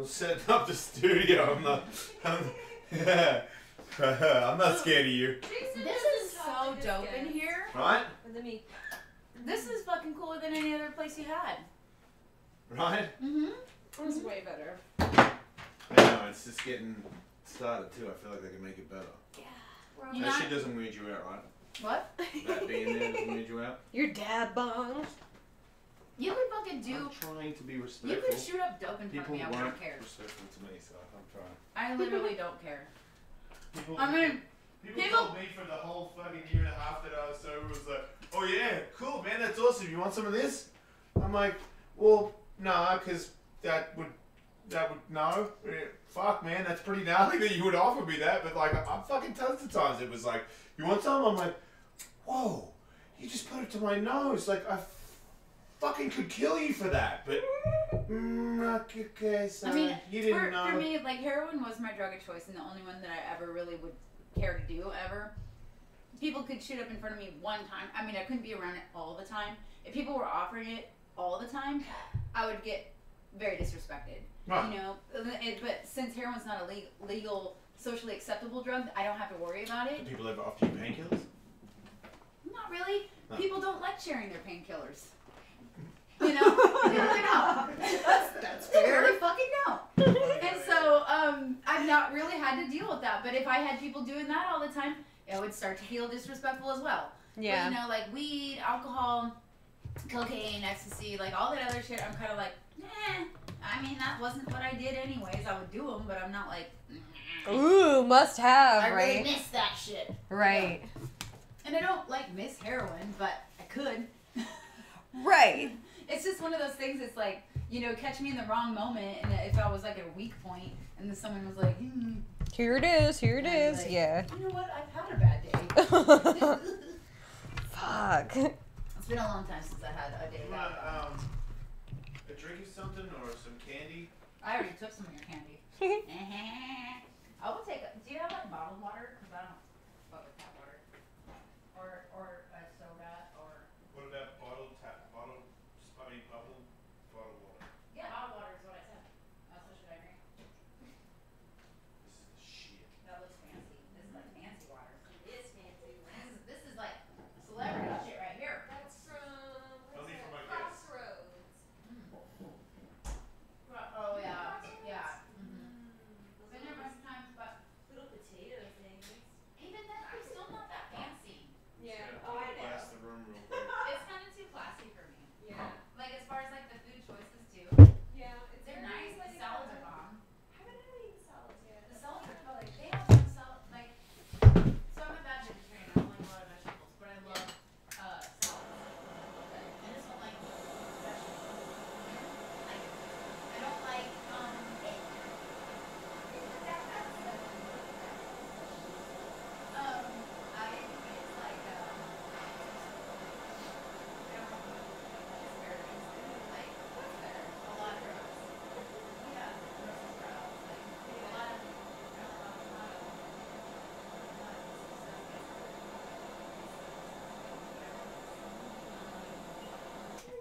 I'm setting up the studio. Yeah. I'm not scared of you. This is so dope in here. Right? This is fucking cooler than any other place you had. Right? Mm-hmm. It was way better. I know, it's just getting started too. I feel like they can make it better. Yeah. That shit doesn't weird you out, right? What? That being there doesn't weird you out? Your dad bombs. You could fucking do. I'm trying to be respectful. You could shoot up dope in front of me. I wouldn't care. Respectful to me, so I'm trying. I literally don't care. People told me for the whole fucking year and a half that I was sober was like, oh yeah, cool man, that's awesome. You want some of this? I'm like, well, nah, because that would no. Fuck man, that's pretty gnarly that you would offer me that. But like, I'm fucking tons of times it was like, you want some? I'm like, whoa, you just put it to my nose. Like I fucking could kill you for that. But okay, so I mean, you didn't know. For me, like heroin was my drug of choice and the only one that I ever really would care to do ever. People could shoot up in front of me one time. I mean, I couldn't be around it all the time. If people were offering it all the time, I would get very disrespected. Right. You know, but since heroin's not a legal, socially acceptable drug, I don't have to worry about it. Do people ever offer you painkillers? Not really. No. People don't like sharing their painkillers. You know, they really don't. That's fair. They really fucking don't. And so, I've not really had to deal with that. But if I had people doing that all the time, it would start to feel disrespectful as well. Yeah. But, you know, like weed, alcohol, cocaine, ecstasy, like all that other shit, I'm kind of like, I mean, that wasn't what I did anyways. I would do them, but I'm not like, ooh, must have, I right? really miss that shit. Right. Yeah. And I don't like miss heroin, but I could. Right. It's just one of those things. It's like, you know, catch me in the wrong moment, and if I was like at a weak point, and then someone was like, here it is, like, yeah. You know what? I've had a bad day. Fuck. It's been a long time since I had a day. A drink or something, or some candy? I already took some of your candy. I will take. Do you have like bottled water? Because I don't fuck with tap water. Or a soda or. What about bottled water? Yeah, bottled water is what I said. So should I drink? This is the shit. That looks fancy. This is like fancy water. It is fancy. This is like celebrity shit right here. That's from Only for my guests. Crossroads. Oh yeah, yeah. Been there a bunch of times, but Little potato things. even then, I'm still not that fancy. Yeah. Oh, I know. Blast the room real quick. It's kind of too classy for me. Yeah. Like as far as like the food choices too, Yeah. It's they're very nice. The like, salads are bomb. Haven't had any salads yet. The salads are like they have some salad like. So I'm a bad vegetarian. I don't like a lot of vegetables, but I love salads. I just don't like vegetables. Like I don't like it. I think it's like I don't know, asparagus. Like what's there? A lot of herbs. Yeah, Brussels sprouts. Like a lot of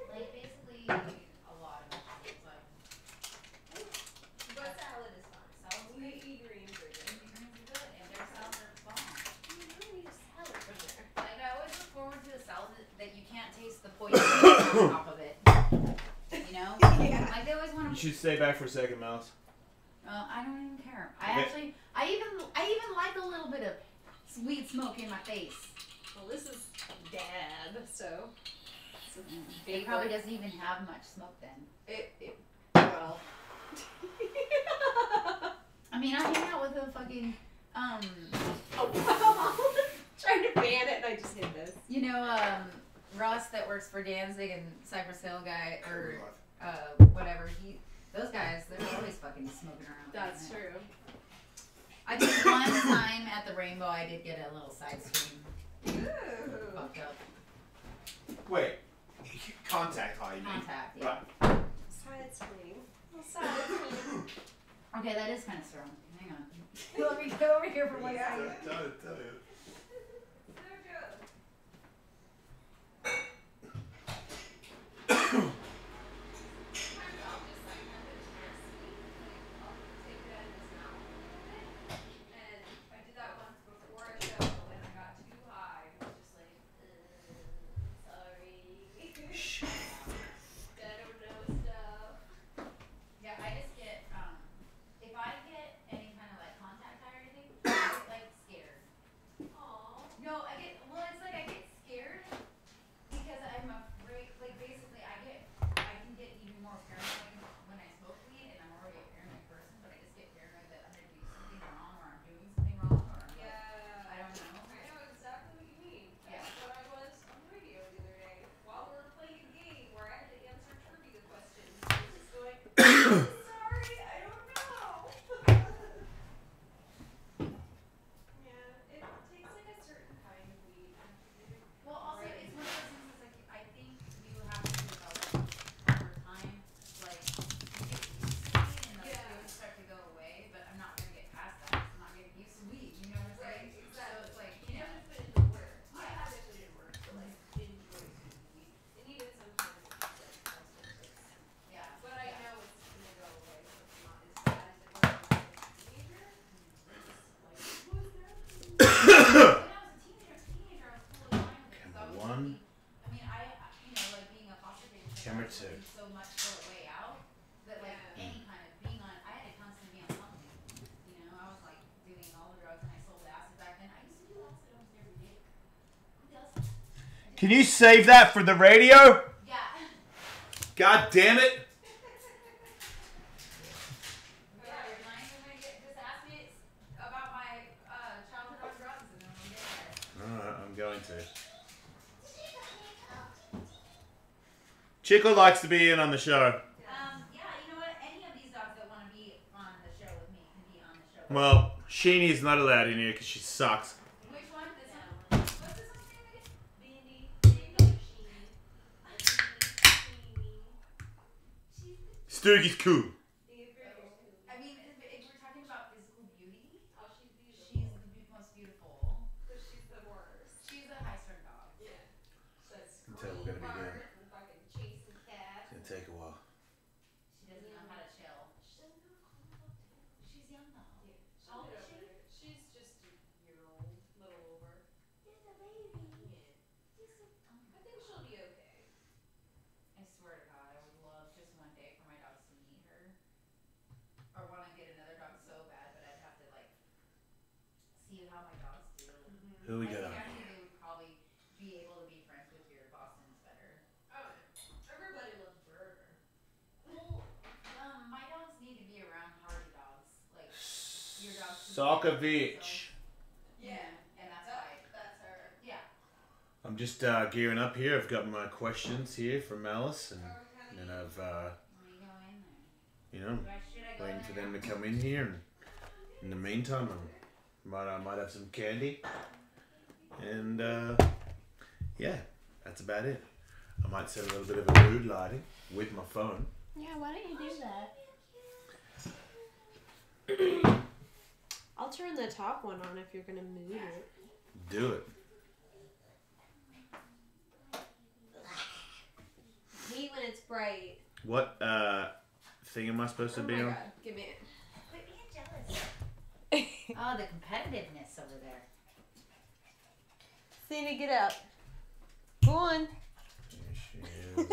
like basically a lot of vegetables. But salad is fine. Salad's We great. eat greens or And greens are good, and their salads are bomb. You really need a salad from there. Like I always look forward to a salad that you can't taste the poison on top of it. You know? Yeah. Like they always want You to. should stay back for a second, Mouse. I don't even care. Okay. I even like a little bit of sweet smoke in my face. Well, this is dad, so. It probably doesn't even have much smoke then. Well. I mean, I hang out with a fucking Oh, wow. Trying to ban it, and I just hit this. you know, Russ that works for Danzig and Cypress Hill guy or whatever. Those guys, they're always fucking smoking around. That's true. I did one time at the Rainbow. I did get a little side stream Ooh. fucked up. Wait. Contact high, you mean? Contact, yeah. Right. Side screen. Well, side screen. Okay, that is kind of strong. Hang on. Let me go over here for one second. Tell you. So good. much for a way out that like any kind of being on, I had to constantly be on something. You know, I was like doing all the drugs and I sold acid back then. I used to do acid almost every day. Who does that? Can you save that for the radio? Yeah. God damn it! Just ask me about my childhood on drugs and then we'll get there. Alright, I'm going to. Chico likes to be in on the show. Yeah, you know what? Any of these dogs that want to be on the show with me can be on the show. Well, Sheenie's not allowed in here because she sucks. Which one? This one? What's this one's name again? Bandy. Stoogie's cool. I mean, if we're talking about physical beauty, she's the most beautiful. She's the worst. She's a high-strung dog. Yeah. That's Tell we're gonna be good. fucking chasing cat. It's gonna take a while. She doesn't know how to chill. She doesn't know how to calm down too. She's young though. Yeah. How old is She'll she? get over it. She's just a year old, little over. She's a baby. Yeah. I think she'll be okay. I swear to God, I would love just one day for my dogs to meet her. Or want to get another dog so bad, but I'd have to like see how my dogs do. Who we I got think on? actually they would probably be able to be friends with your Boston's better. Oh, yeah. Everybody loves Burger. Well, my dogs need to be around hardy dogs, like your dogs. Sokovich. Yeah, and that's why. That's her. Yeah. I'm just gearing up here. I've got my questions here from Alice, and I've, Let me go in there. you know, Should I go waiting in for there them now? to come in here. And in the meantime, I might have some candy, and yeah, that's about it. I might set a little bit of a mood lighting with my phone. Yeah, why don't you do that? I'll turn the top one on if you're gonna move it. Do it. Hate when it's bright. What thing am I supposed to Oh be my on? god, give me it. Quit being jealous. Oh, the competitiveness over there. Cena, get up. Go on. Here she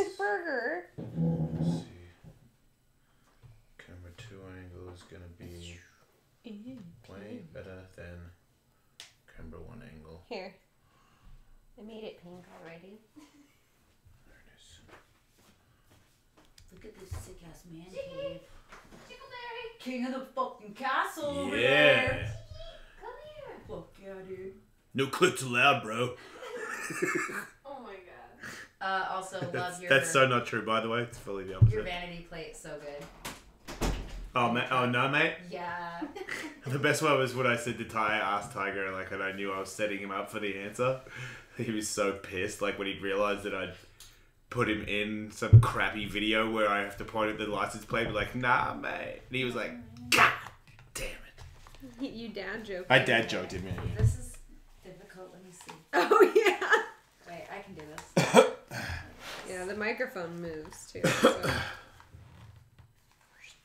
is. Burger. Let's see. Camera 2 angle is gonna be way better than camera 1 angle. Here. I made it pink already. There it is. Look at this sick ass man cave. Chickleberry, king of the fucking castle over Yeah. there. Come here. Fuck yeah, dude. No clips allowed, bro. Oh my god. Also love That's, your that's so not true, by the way. It's fully the opposite. your vanity plate, so good. Oh, oh no, mate. Yeah. The best one was when I said to Ty, I asked Tiger, like, and I knew I was setting him up for the answer. He was so pissed, like, when he realized that I'd put him in some crappy video where I have to point at the license plate, be like, nah, mate. And he was like, God damn it. You dad joke. I dad joked him, yeah. This is difficult. Let me see. Oh yeah. Wait, I can do this. Yeah, the microphone moves too. So.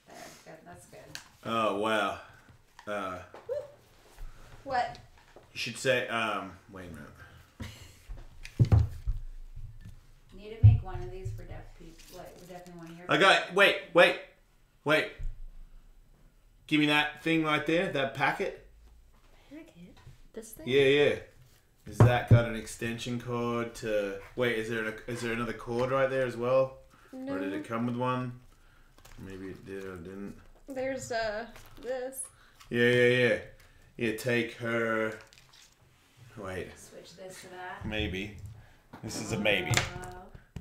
There, good. That's good. Oh, wow. What? You should say, wait a minute. Need to make one of these for deaf people. Like, we definitely want to hear. I got, wait. Give me that thing right there, that packet. Packet? This thing? Yeah. Is that got an extension cord to, wait, is there another cord right there as well? No. Or did it come with one? Maybe it did or didn't. There's this. Yeah. Yeah, take her, wait, Switch this to that. maybe. This is a maybe.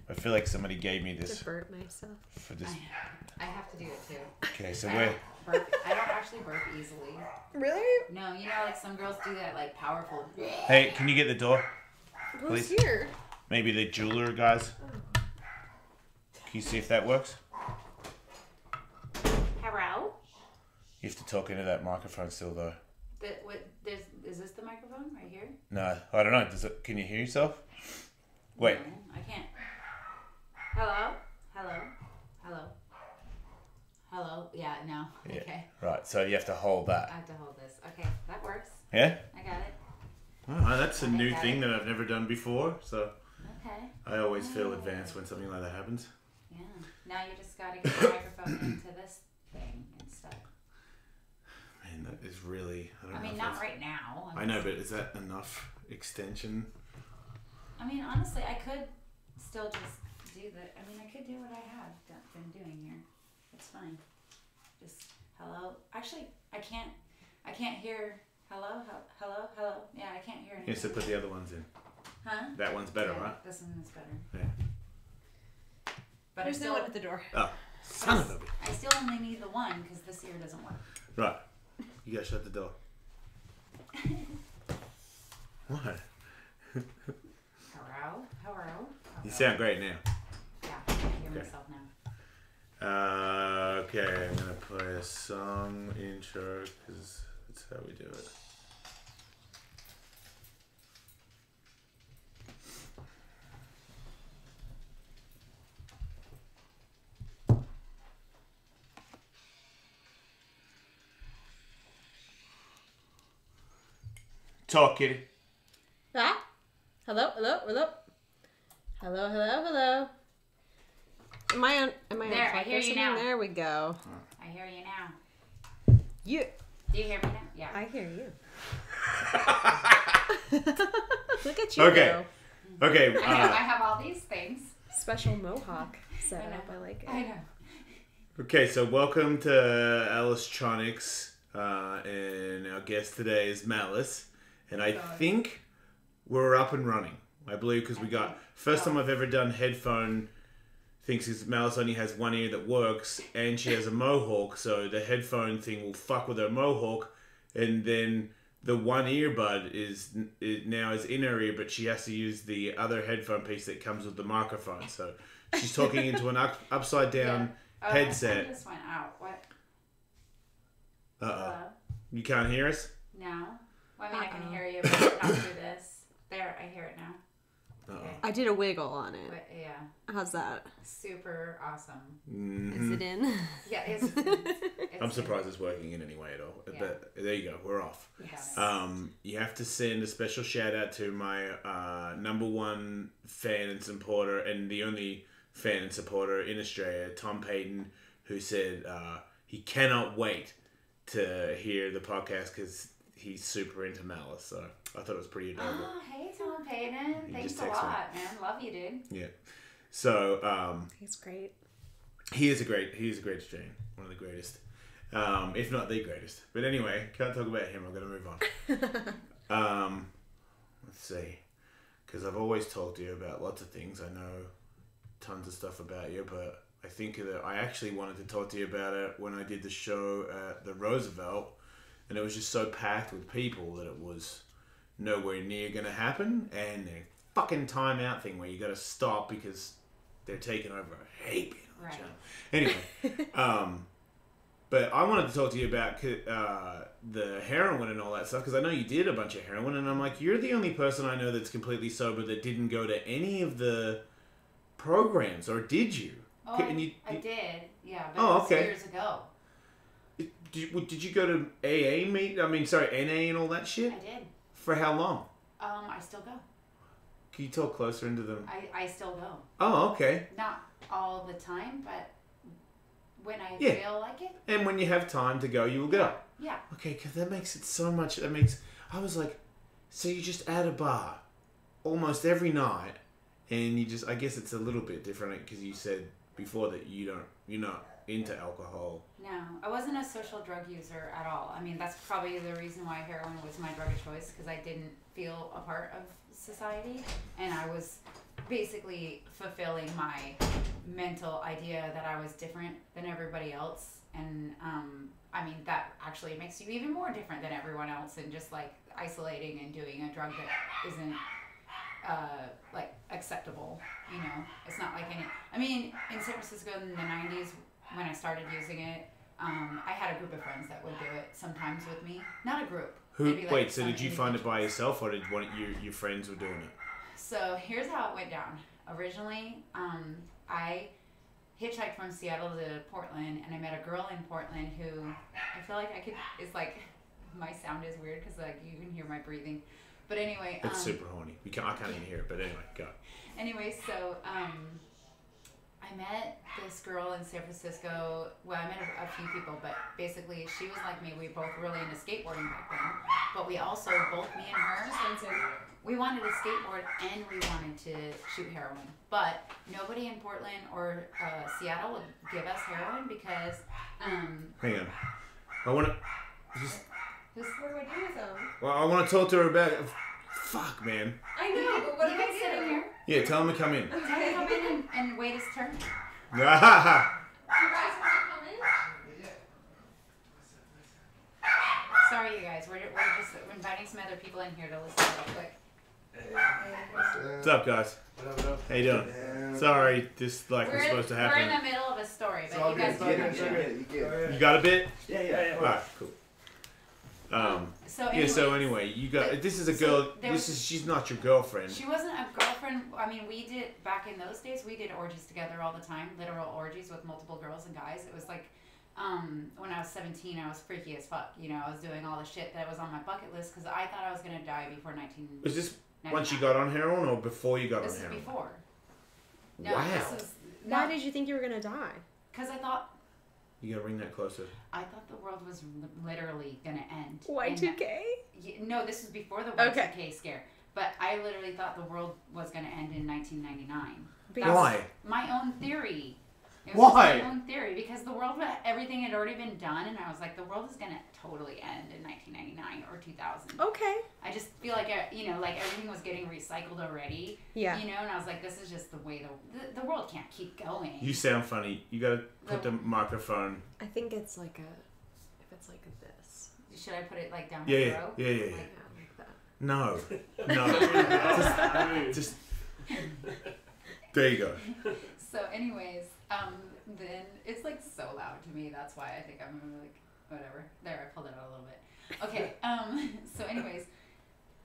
I feel like somebody gave me this To burp myself. for this. I have to do it too. Okay, so I wait. don't burp. I don't actually burp easily. Really? No, you know, like some girls do that, like powerful. Hey, can you get the door? Who's Please. here? Maybe the jeweler guys. Can you see if that works? Hello. You have to talk into that microphone still, though. Is this the microphone right here? No, I don't know. Can you hear yourself? Wait. No, I can't. Hello. Yeah. No. Yeah. Okay. Right. So you have to hold I that. have to hold this. Okay, that works. Yeah. I got it. Alright, that's a new got thing it. that I've never done before. So Okay. I always feel advanced when something like that happens. Yeah. Now got to get the microphone into this thing instead. Man, that is really. I don't I know mean, if not that's- right now. I know, but is that enough extension? I mean, honestly, I could still just do the. I mean, I could do what I have been doing here. It's fine. Just hello. Actually, I can't hear. Hello. Yeah, I can't hear anything. Yeah, so put the other ones in. Huh? That one's better, Yeah, right? This one is better. Yeah. But There's no one at the door. Oh, son of a bitch. I still only need the one because this ear doesn't work. Right. You gotta shut the door. What? Hello. You sound great now. Yeah, I can hear Okay. myself now. Okay, I'm gonna play a song intro because that's how we do it. Talk, kitty. Ah? Hello? Am I on There, I hear you podcasting? now. There we go. I hear you now. You. Do you hear me now? Yeah. I hear you. Look at you. Okay. Go. Okay. I know. I have all these things. Special mohawk setup. I I like it. I know. Okay, so welcome to Ellistronics, and our guest today is Malice, and I think we're up and running. I believe because we got first time I've ever done headphone things is Malice only has one ear that works, and she has a mohawk, so the headphone thing will fuck with her mohawk, and then the one earbud is now in her ear, but she has to use the other headphone piece that comes with the microphone. So she's talking into an upside down headset. My phone just went out. What? Uh-oh. You can't hear us? No. Well, I mean, I can hear you, but not through this. There, I hear it now. Uh-oh. I did a wiggle on it. But yeah, How's that? super awesome. Is it in? Yeah, it's I'm surprised it's working in any way at all. Yeah. But there you go, we're off. Yes. You have to send a special shout out to my number one fan and supporter, and the only fan and supporter in Australia, Tom Payton, who said he cannot wait to hear the podcast because he's super into Malice. So I thought it was pretty adorable. Oh, hey, Tom Payton. He Thanks just a texted lot, man. Love you, dude. Yeah. So He's great. he is a great Australian, one of the greatest, if not the greatest. But anyway, can't talk about him. I'm gonna move on. Let's see, because I've always talked to you about lots of things. I know tons of stuff about you, but I think that I actually wanted to talk to you about it when I did the show at the Roosevelt, and it was just so packed with people that it was nowhere near gonna happen, and the fucking timeout thing where you gotta stop because they're taking over. I hate being on the Right. channel. Anyway, but I wanted to talk to you about the heroin and all that stuff because I know you did a bunch of heroin, and I'm like, you're the only person I know that's completely sober that didn't go to any of the programs, or did you? Oh, I did. Yeah, but Oh, it was okay. years ago. Did you go to AA meet? I mean, sorry, NA and all that shit? I did. For how long? I still go. Can you talk closer into them? I still go. Oh, okay. Not all the time, but when I Yeah. feel like it. And when you have time to go, you will go. Yeah. Okay, because that makes it so much. I was like, so you just at a bar almost every night, and you just. I guess it's a little bit different because you said before that you're not into alcohol. No, I wasn't a social drug user at all. I mean, that's probably the reason why heroin was my drug of choice, because I didn't feel a part of society, and I was basically fulfilling my mental idea that I was different than everybody else. And I mean, that actually makes you even more different than everyone else, and just like isolating and doing a drug that isn't like acceptable. You know, it's not like any. I mean, in San Francisco in the 90s when I started using it, I had a group of friends that would do it sometimes with me. Not a group. Maybe like Wait, so some did you find it by individuals. yourself, or did one of your friends were doing it? So here's how it went down. Originally, I hitchhiked from Seattle to Portland, and I met a girl in Portland who I feel like I could. It's like my sound is weird because like you can hear my breathing, but anyway. It's super horny. I can't even hear it, but anyway, go. Anyway, so I I met this girl in San Francisco. Well, I met a few people, but basically she was like me. We were both really into skateboarding back then. But we also, both me and her, we wanted to skateboard and we wanted to shoot heroin. But nobody in Portland or Seattle would give us heroin because... Hang on. I want to... What do I do with them? Well, I want to talk to her about... Fuck, man. I know, but what You do I guys do? sitting here. Yeah, tell him to come in. Tell him to come in and wait his turn. Ah, You guys want to come in? Sorry, you guys. We're just inviting some other people in here to listen real quick. what's up, guys? How you doing? Sorry, this was supposed to happen. We're in the middle of a story, but you guys You got a bit? Yeah. Alright, cool. So anyway, you got this is a girl. She's not your girlfriend. She wasn't a girlfriend. I mean, we did back in those days. We did orgies together all the time, literal orgies with multiple girls and guys. It was like, when I was 17, I was freaky as fuck. You know, I was doing all the shit that was on my bucket list because I thought I was gonna die before 19. Was this once you got on heroin or before you got This on is heroin? before. No, Wow. This was, Why did you think you were gonna die? Because I thought You gotta bring that closer. the world was literally gonna end. Y2K? No, this was before the Okay. Y2K scare. But I literally thought the world was gonna end in 1999. Why? My own theory. It Why? was just my own theory because the world, everything had already been done, and I was like, the world is gonna totally end in 1999 or 2000. Okay. I just feel like like everything was getting recycled already. Yeah. You know, and I was like, this is just the way the world can't keep going. You sound funny. You gotta put the microphone. I think it's like if it's like this. Should I put it like down Yeah, my throat? yeah. Like that. No. just. There you go. So, anyways, then it's like so loud to me. That's why I think I'm like, whatever. There, I pulled it out a little bit. Okay. So, anyways,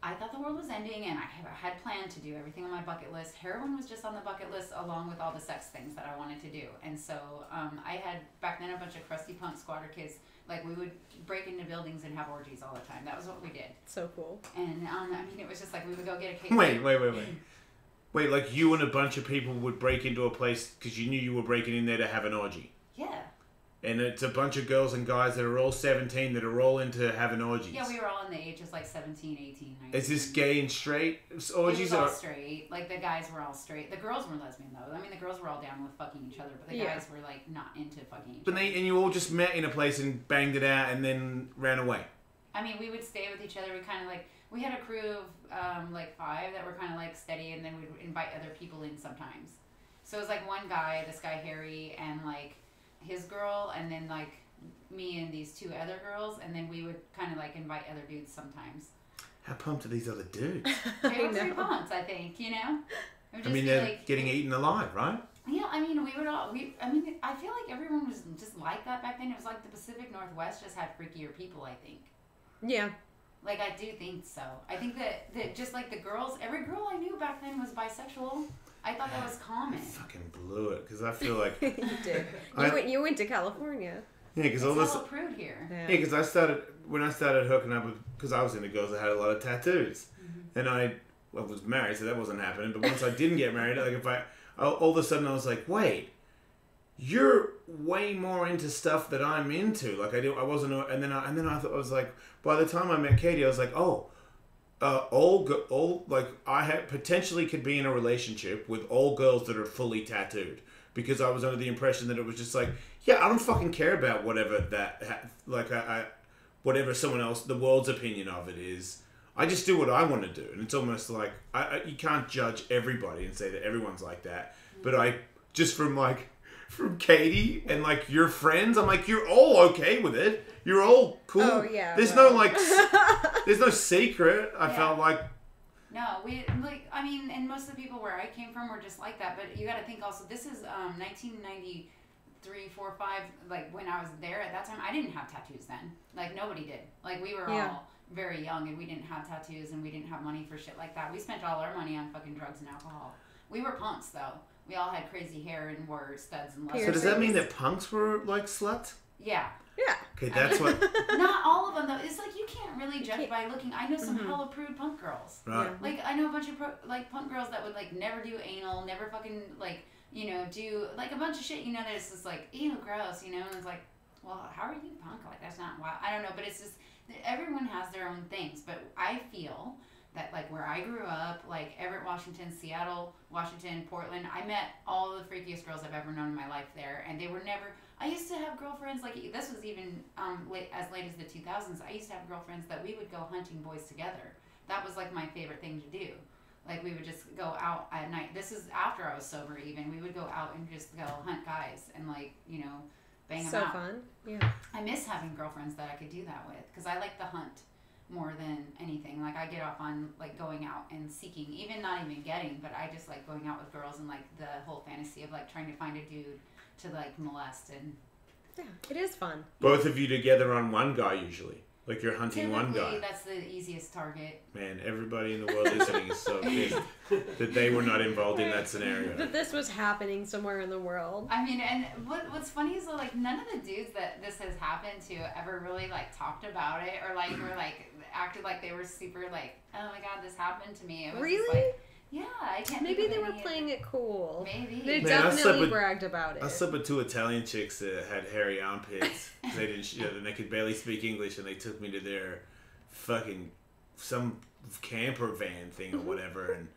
I thought the world was ending, and I had planned to do everything on my bucket list. Heroin was just on the bucket list, along with all the sex things that I wanted to do. And so, I had back then a bunch of crusty punk squatter kids. Like, we would break into buildings and have orgies all the time. That was what we did. So cool. And I mean, it was just like we would go get a cake. Wait, like you and a bunch of people would break into a place because you knew you were breaking in there to have an orgy. Yeah. And it's a bunch of girls and guys that are all 17 that are all into having orgies. Yeah, we were all in the ages like 17, 18, 19. Is this gay and straight orgies? It was all straight. Like, the guys were all straight. The girls were lesbian, though. I mean, the girls were all down with fucking each other, but the guys were, like, not into fucking each other. And you all just met in a place and banged it out and then ran away? I mean, we would stay with each other. We kind of, like... We had a crew of, like, 5 that were kind of, like, steady, and then we'd invite other people in sometimes. So it was, like, one guy, this guy Harry, and, like, his girl, and then, like, me and these 2 other girls, and then we would kind of, like, invite other dudes sometimes. How pumped are these other dudes? They were pretty pumped, I think, you know? I mean, they're getting eaten alive, right? Yeah, I mean, I feel like everyone was just like that back then. It was like the Pacific Northwest just had freakier people, I think. Yeah. Like, I do think so. I think that just like the girls, every girl I knew back then was bisexual. I thought that was common. I fucking blew it, because I feel like... You did. You went to California. Yeah, because all It's this... all approved here. Yeah, because when I started hooking up with... Because I was into girls that had a lot of tattoos. Mm-hmm. And I was married, so that wasn't happening. But once I didn't get married, like all of a sudden I was like, wait, you're way more into stuff that I'm into. Like I wasn't, and then I thought I was like, by the time I met Katie, I was like, all like I potentially could be in a relationship with all girls that are fully tattooed, because I was under the impression that it was just like, yeah, I don't fucking care about whatever whatever someone else, the world's opinion of it is. I just do what I want to do, and it's almost like you can't judge everybody and say that everyone's like that. But I just from Katie and like your friends, I'm like, you're all okay with it. You're all cool. Oh yeah. There's no like, there's no secret. I felt like. No, I mean, and most of the people where I came from were just like that. But you got to think also, this is 1993, 4, 5. Like when I was there at that time, I didn't have tattoos then. Like nobody did. Like we were all very young, and we didn't have tattoos, and we didn't have money for shit like that. We spent all our money on fucking drugs and alcohol. We were punks though. We all had crazy hair and wore studs and leather. So does that mean that punks were like sluts? Yeah. Yeah. Okay, that's what. Not all of them though. It's like you can't really judge by looking. I know some hella prude punk girls. Right. Like I know a bunch of punk girls that would like never do anal, never fucking like you know, do like a bunch of shit. You know, there's this like, ew, gross. You know, and it's like, well, how are you punk? Like that's not wild. I don't know, but it's just everyone has their own things. But I feel that like where I grew up, like Everett, Washington, Seattle, Washington, Portland, I met all the freakiest girls I've ever known in my life there, and they were never. I used to have girlfriends like this was even as late as the 2000s. I used to have girlfriends that we would go hunting boys together. That was like my favorite thing to do. Like we would just go out at night. This is after I was sober. Even we would go out and just go hunt guys and like you know bang them out. So fun. Yeah. I miss having girlfriends that I could do that with because I like the hunt more than anything. Like I get off on like going out and seeking, even not even getting, but I just like going out with girls and like the whole fantasy of like trying to find a dude to like molest and. Yeah, it is fun. Both of you together on one guy usually. Like you're hunting one guy. That's the easiest target. Man, everybody in the world listening is so pissed that they were not involved in that scenario. That this was happening somewhere in the world. I mean, and what's funny is that, like, none of the dudes that this has happened to ever really, like, talked about it or, like, were, like, acted like they were super, like, oh, my God, this happened to me. It was really? Just, like, yeah, I can't Maybe think they of were any playing it cool. Maybe. They Man, definitely bragged about it. I slept with 2 Italian chicks that had hairy armpits. They didn't, and they could barely speak English, and they took me to their fucking some camper van thing or whatever, and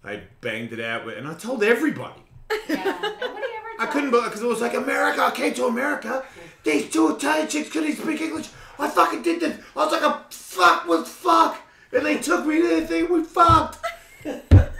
I banged it out with, and I told everybody. Yeah, nobody ever. I couldn't believe because it was like America. I came to America. These 2 Italian chicks couldn't speak English. I fucking did this. I was like a fuck with fuck, and they took me to the thing. We fucked.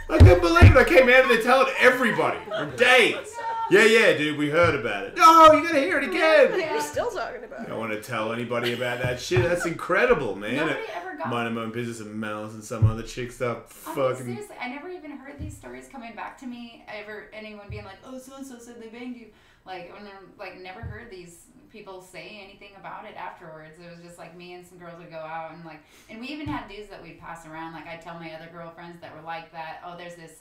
I couldn't believe it. I came out of there telling everybody for days. Yeah, dude, we heard about it. No, you gotta hear it again. You're still talking about I it. don't want to tell anybody about that shit. That's incredible, man. Nobody ever got. Minding my own business and Malice and some other chick stuff. I mean, Fucking. seriously, I never even heard these stories coming back to me. Anyone being like, oh, so and so said they banged you. Like, never heard these people say anything about it afterwards. It was just like me and some girls would go out and we even had dudes that we'd pass around. Like I'd tell my other girlfriends that were like that. Oh, there's this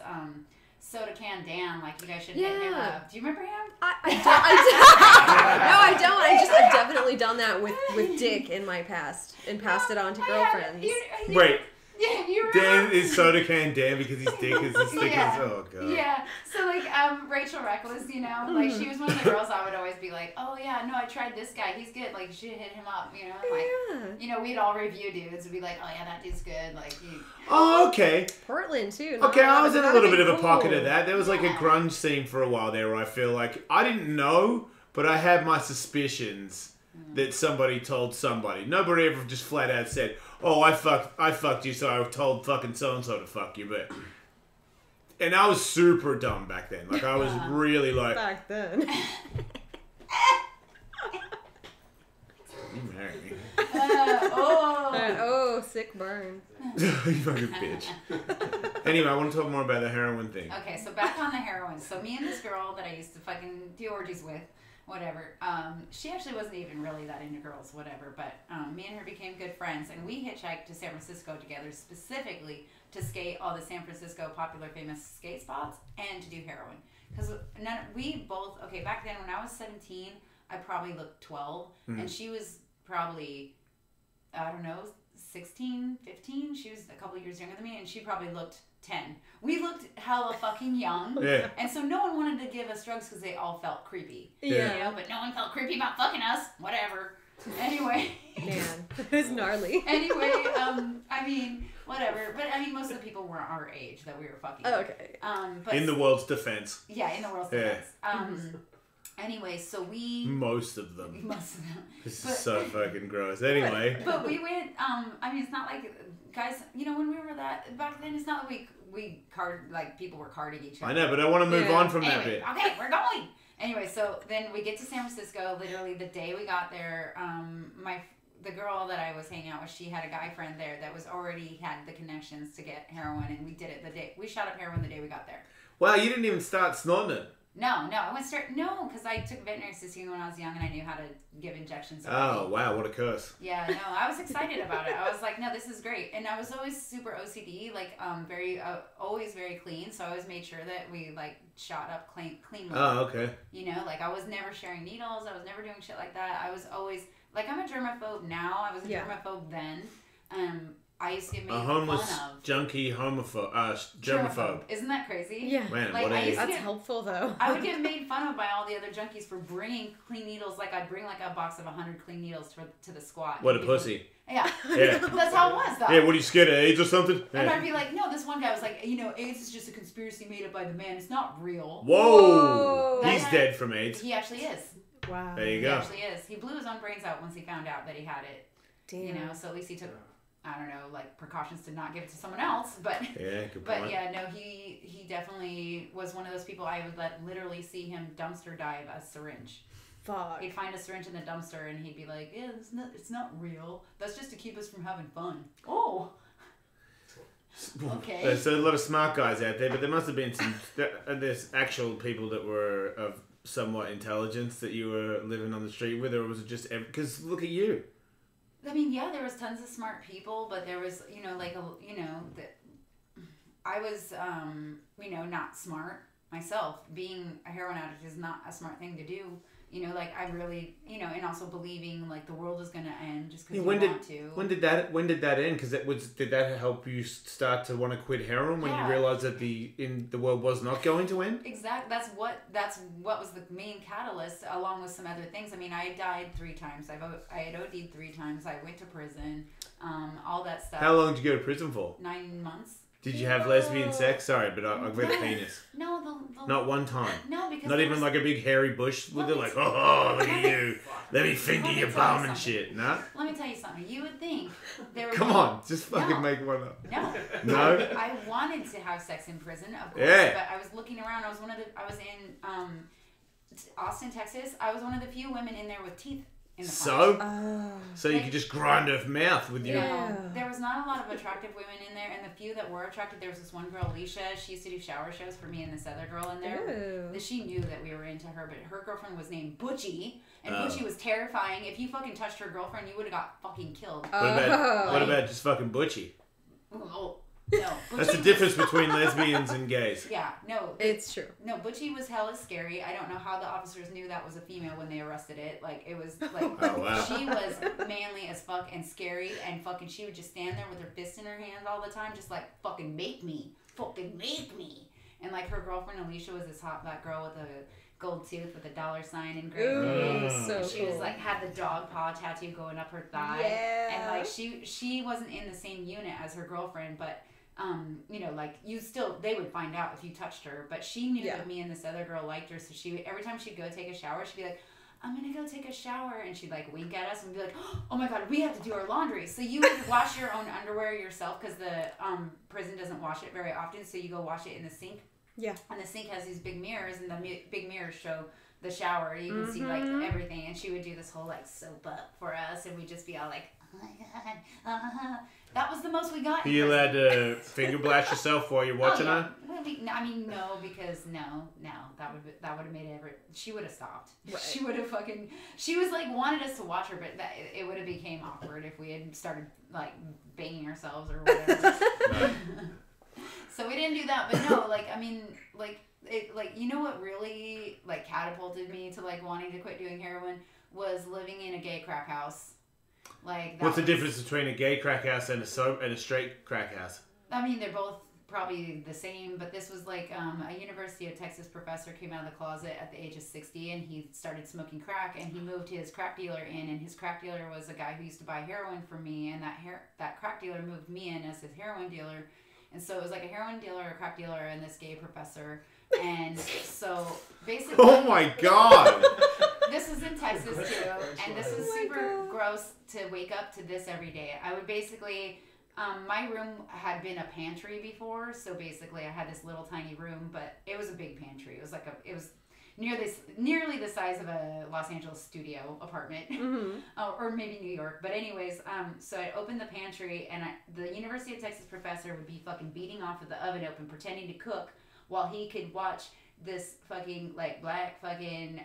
soda can Dan. Like you guys should hit him up. Do you remember him? I no, I don't. I've definitely done that with Dick in my past and passed it on to girlfriends. Wait. Yeah, you remember? Dan is soda can Dan because his dick is as thick as. Oh, God. Yeah. So, like, Rachel Reckless, you know, like, she was one of the girls I would always be like, oh, yeah, no, I tried this guy. He's good. Like, you should hit him up, you know? Like, you know, we'd all review dudes and be like, oh, yeah, that dude's good. Like, Oh, okay. Portland, too. Okay, I was in a little bit of a pocket of that. There was like a grunge scene for a while there where I feel like I didn't know, but I had my suspicions that somebody told somebody. Nobody ever just flat out said, oh, I fucked you, so I told fucking so-and-so to fuck you, but... And I was super dumb back then. Like, I was really like... Back then. You married me. Oh, sick burn. You fucking bitch. Anyway, I want to talk more about the heroin thing. Okay, so back on the heroin. So me and this girl that I used to fucking do orgies with, whatever, she actually wasn't even really that into girls, whatever, but me and her became good friends, and we hitchhiked to San Francisco together specifically to skate all the San Francisco popular famous skate spots and to do heroin. Because we both, okay, back then when I was 17, I probably looked 12, and she was probably, I don't know, 16, 15. She was a couple years younger than me, and she probably looked 10. We looked hella fucking young. Yeah. And so no one wanted to give us drugs because they all felt creepy. Yeah. You know, but no one felt creepy about fucking us. Whatever. Anyway. Man, it's gnarly. Anyway, I mean, whatever. But I mean, most of the people weren't our age that we were fucking. Okay. But In the world's defense. Yeah, in the world's defense. Anyway, so we... Most of them. Most of them. This is so fucking gross. Anyway. But we went, I mean, it's not like, guys, you know, when we were back then, it's not like people were carding each other. I know, but I want to move on from that Anyway, bit. okay, we're going. Anyway, so then we get to San Francisco, literally the day we got there, the girl that I was hanging out with, she had a guy friend there that was already had the connections to get heroin, and we did it we shot up heroin the day we got there. Wow, you didn't even start snorting it. No, I went straight. No, because I took veterinary assisting when I was young, and I knew how to give injections. Oh, wow, what a curse. Yeah, no, I was excited about it. I was like, no, this is great, and I was always super OCD, like always very clean. So I always made sure that we like shot up clean. Oh, okay. You know, like I was never sharing needles. I was never doing shit like that. I was always like, I'm a germaphobe now. I was a germaphobe then. I used to get made A homeless fun of. junkie germaphobe. Isn't that crazy? Yeah. Man, Like, what I a... used to That's helpful though. I would get made fun of by all the other junkies for bringing clean needles. Like I'd bring like a box of 100 clean needles to the squat. What a pussy. Yeah. Yeah. That's how it was though. Yeah, what are you scared of, AIDS or something? And Yeah. I'd be like, no, this one guy was like, AIDS is just a conspiracy made up by the man. It's not real. Whoa! Whoa. He's dead from AIDS. He actually is. Wow. There you He go. actually is. He blew his own brains out once he found out that he had it. Damn. So at least he took, I don't know, like precautions to not give it to someone else. But Yeah, good but point. yeah, no, he definitely was one of those people I would literally see him dumpster dive a syringe. Fuck. He'd find a syringe in the dumpster and he'd be like, yeah, it's not real. That's just to keep us from having fun. Oh. Okay. There's a lot of smart guys out there, but there must have been some... There's actual people that were of somewhat intelligence that you were living on the street with, or was it just... Because look at you. I mean, yeah, there was tons of smart people, but there was, I was, not smart myself. Being a heroin addict is not a smart thing to do. I really, and also believing like the world is going to end just because you want to. When did that end? Because did that help you start to want to quit heroin when you realized that the world was not going to end? Exactly. That's what was the main catalyst, along with some other things. I mean, I died 3 times. I had OD'd 3 times. I went to prison. All that stuff. How long did you go to prison for? 9 months. Did you have lesbian sex? Sorry, but I've read a penis. No, Not one time. No, because not even like a big hairy bush with it, like, oh, look at you. Let me finger your bum and shit. Nah? Let me tell you something. You would think there would Come be... on, just fucking No. make one up. No. No? I wanted to have sex in prison, of course, Yeah. but I was looking around. I was in Austin, Texas. I was one of the few women in there with teeth in the front. So you could just grind her mouth with your... Yeah. There was not a lot of attractive women in there, and the few that were attractive, there was this one girl, Alicia. She used to do shower shows for me and this other girl in there. Ooh. She knew that we were into her, but her girlfriend was named Butchie, and Oh. Butchie was terrifying. If you fucking touched her girlfriend, you would have got fucking killed. What about just fucking butchy? Oh, no. That's the difference between lesbians and gays. Yeah, no. It's true. No, Butchie was hella scary. I don't know how the officers knew that was a female when they arrested it. Like, it was like, Oh, wow. she was manly as fuck and scary, and fucking she would just stand there with her fist in her hand all the time, just like, fucking make me. Fucking make me. And like, her girlfriend Alicia was this hot black girl with a gold tooth with a $sign engraved in Ooh, it. so And she was cool. like, had the dog paw tattoo going up her thigh. Yeah. And like, she wasn't in the same unit as her girlfriend, but they would find out if you touched her, but she knew that me and this other girl liked her, so every time she'd go take a shower, she'd be like, I'm gonna go take a shower, and she'd like wink at us and be like, oh my god, we have to do our laundry. So you would wash your own underwear yourself, because the prison doesn't wash it very often, so you go wash it in the sink. Yeah. And the sink has these big mirrors, and the big mirrors show the shower. You can see like everything, and she would do this whole like soap up for us, and we'd just be all like, oh my god, that was the most we got. Are you allowed to finger blast yourself while you're watching her? Well, I mean, no, because no, that would have made she would have stopped. Right. She would have she was like wanted us to watch her, but it would have became awkward if we had started like banging ourselves or whatever. So we didn't do that, but no, like, I mean, like, you know what really like catapulted me to like wanting to quit doing heroin was living in a gay crack house. Like, What's the difference between a gay crack house and a straight crack house? I mean, they're both probably the same, but this was like a University of Texas professor came out of the closet at the age of 60, and he started smoking crack, and he moved his crack dealer in, and his crack dealer was a guy who used to buy heroin from me, and that crack dealer moved me in as his heroin dealer. And so it was like a heroin dealer, a crack dealer, and this gay professor. And so basically... Oh my god! This is in Texas too, and this is super gross to wake up to this every day. I would basically... my room had been a pantry before, so basically I had this little tiny room, but it was a big pantry. It was nearly the size of a Los Angeles studio apartment, or maybe New York. But anyways, so I opened the pantry, and the University of Texas professor would be fucking beating off of the oven open, pretending to cook, while he could watch this fucking like black fucking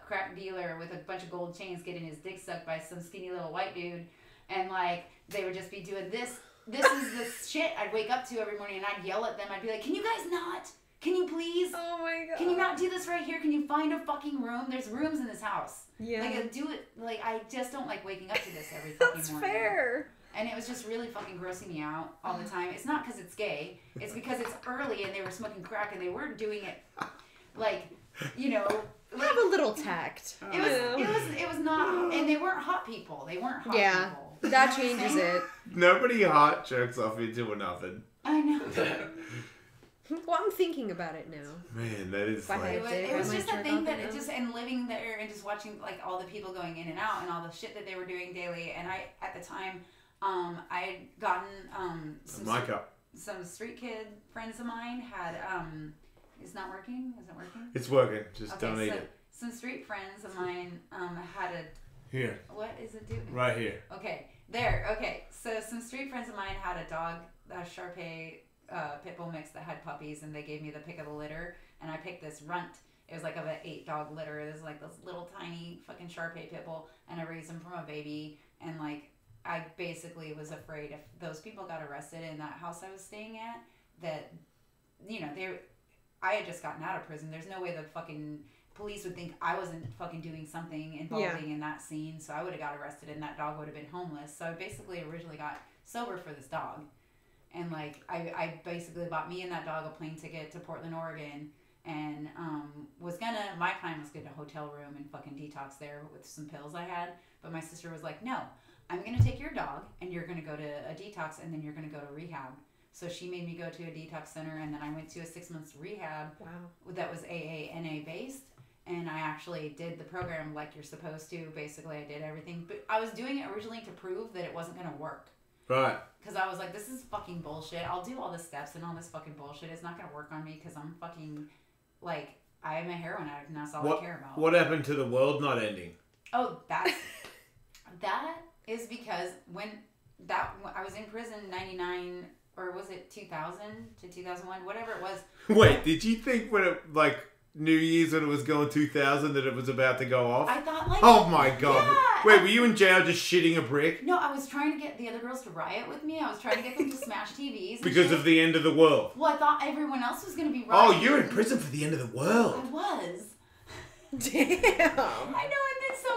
crack dealer with a bunch of gold chains getting his dick sucked by some skinny little white dude, and like they would just be doing this. This is the shit I'd wake up to every morning, and I'd yell at them. I'd be like, "Can you guys not? Can you please? Oh my god. Can you not do this right here? Can you find a fucking room? There's rooms in this house. Yeah. Like, do it. Like, I just don't like waking up to this every fucking That's morning." fair. And it was just really fucking grossing me out all the time. It's not because it's gay. It's because it's early and they were smoking crack and they weren't doing it like, you know. Have a little tact. It was not, and they weren't hot people. They weren't hot people. That changes it. Nobody hot jerks off into nothing. I know. Well, I'm thinking about it now. Man, that is It was just a thing that it just, and living there and just watching like all the people going in and out and all the shit that they were doing daily. And I, at the time, I had gotten some street kid friends of mine had it's not working. Is it working? It's working. Just don't eat it. Some street friends of mine had a. Here. What is it doing? Right here. Okay, there. Okay, so some street friends of mine had a dog, a Shar-Pei pit bull mix that had puppies, and they gave me the pick of the litter, and I picked this runt. It was like of an 8-dog litter. It was like this little tiny fucking Shar-Pei pit bull, and I raised him from a baby, and like I basically was afraid if those people got arrested in that house I was staying at, that you know I had just gotten out of prison. There's no way the fucking police would think I wasn't fucking doing something involving in that scene. So I would have got arrested and that dog would have been homeless. So I basically originally got sober for this dog. And like, I basically bought me and that dog a plane ticket to Portland, Oregon. And my plan was to get a hotel room and fucking detox there with some pills I had. But my sister was like, no, I'm going to take your dog and you're going to go to a detox and then you're going to go to rehab. So she made me go to a detox center, and then I went to a 6 months rehab that was AA-NA based, and I actually did the program like you're supposed to. Basically, I did everything, but I was doing it originally to prove that it wasn't going to work. Right. Because I was like, this is fucking bullshit. I'll do all the steps and all this fucking bullshit. It's not going to work on me because I'm fucking, like, I am a heroin addict, and that's all I care about. What happened to the world not ending? Oh, that is because when I was in prison in 99... or was it 2000 to 2001? Whatever it was. Wait, did you think when it, like, New Year's when it was going 2000 that it was about to go off? I thought, like... Oh, my God. Yeah, Wait, were you in jail just shitting a brick? No, I was trying to get the other girls to riot with me. I was trying to get them to smash TVs. Because of the end of the world. Well, I thought everyone else was going to be rioting. Oh, you're in prison for the end of the world. I was. Damn. I know, and then so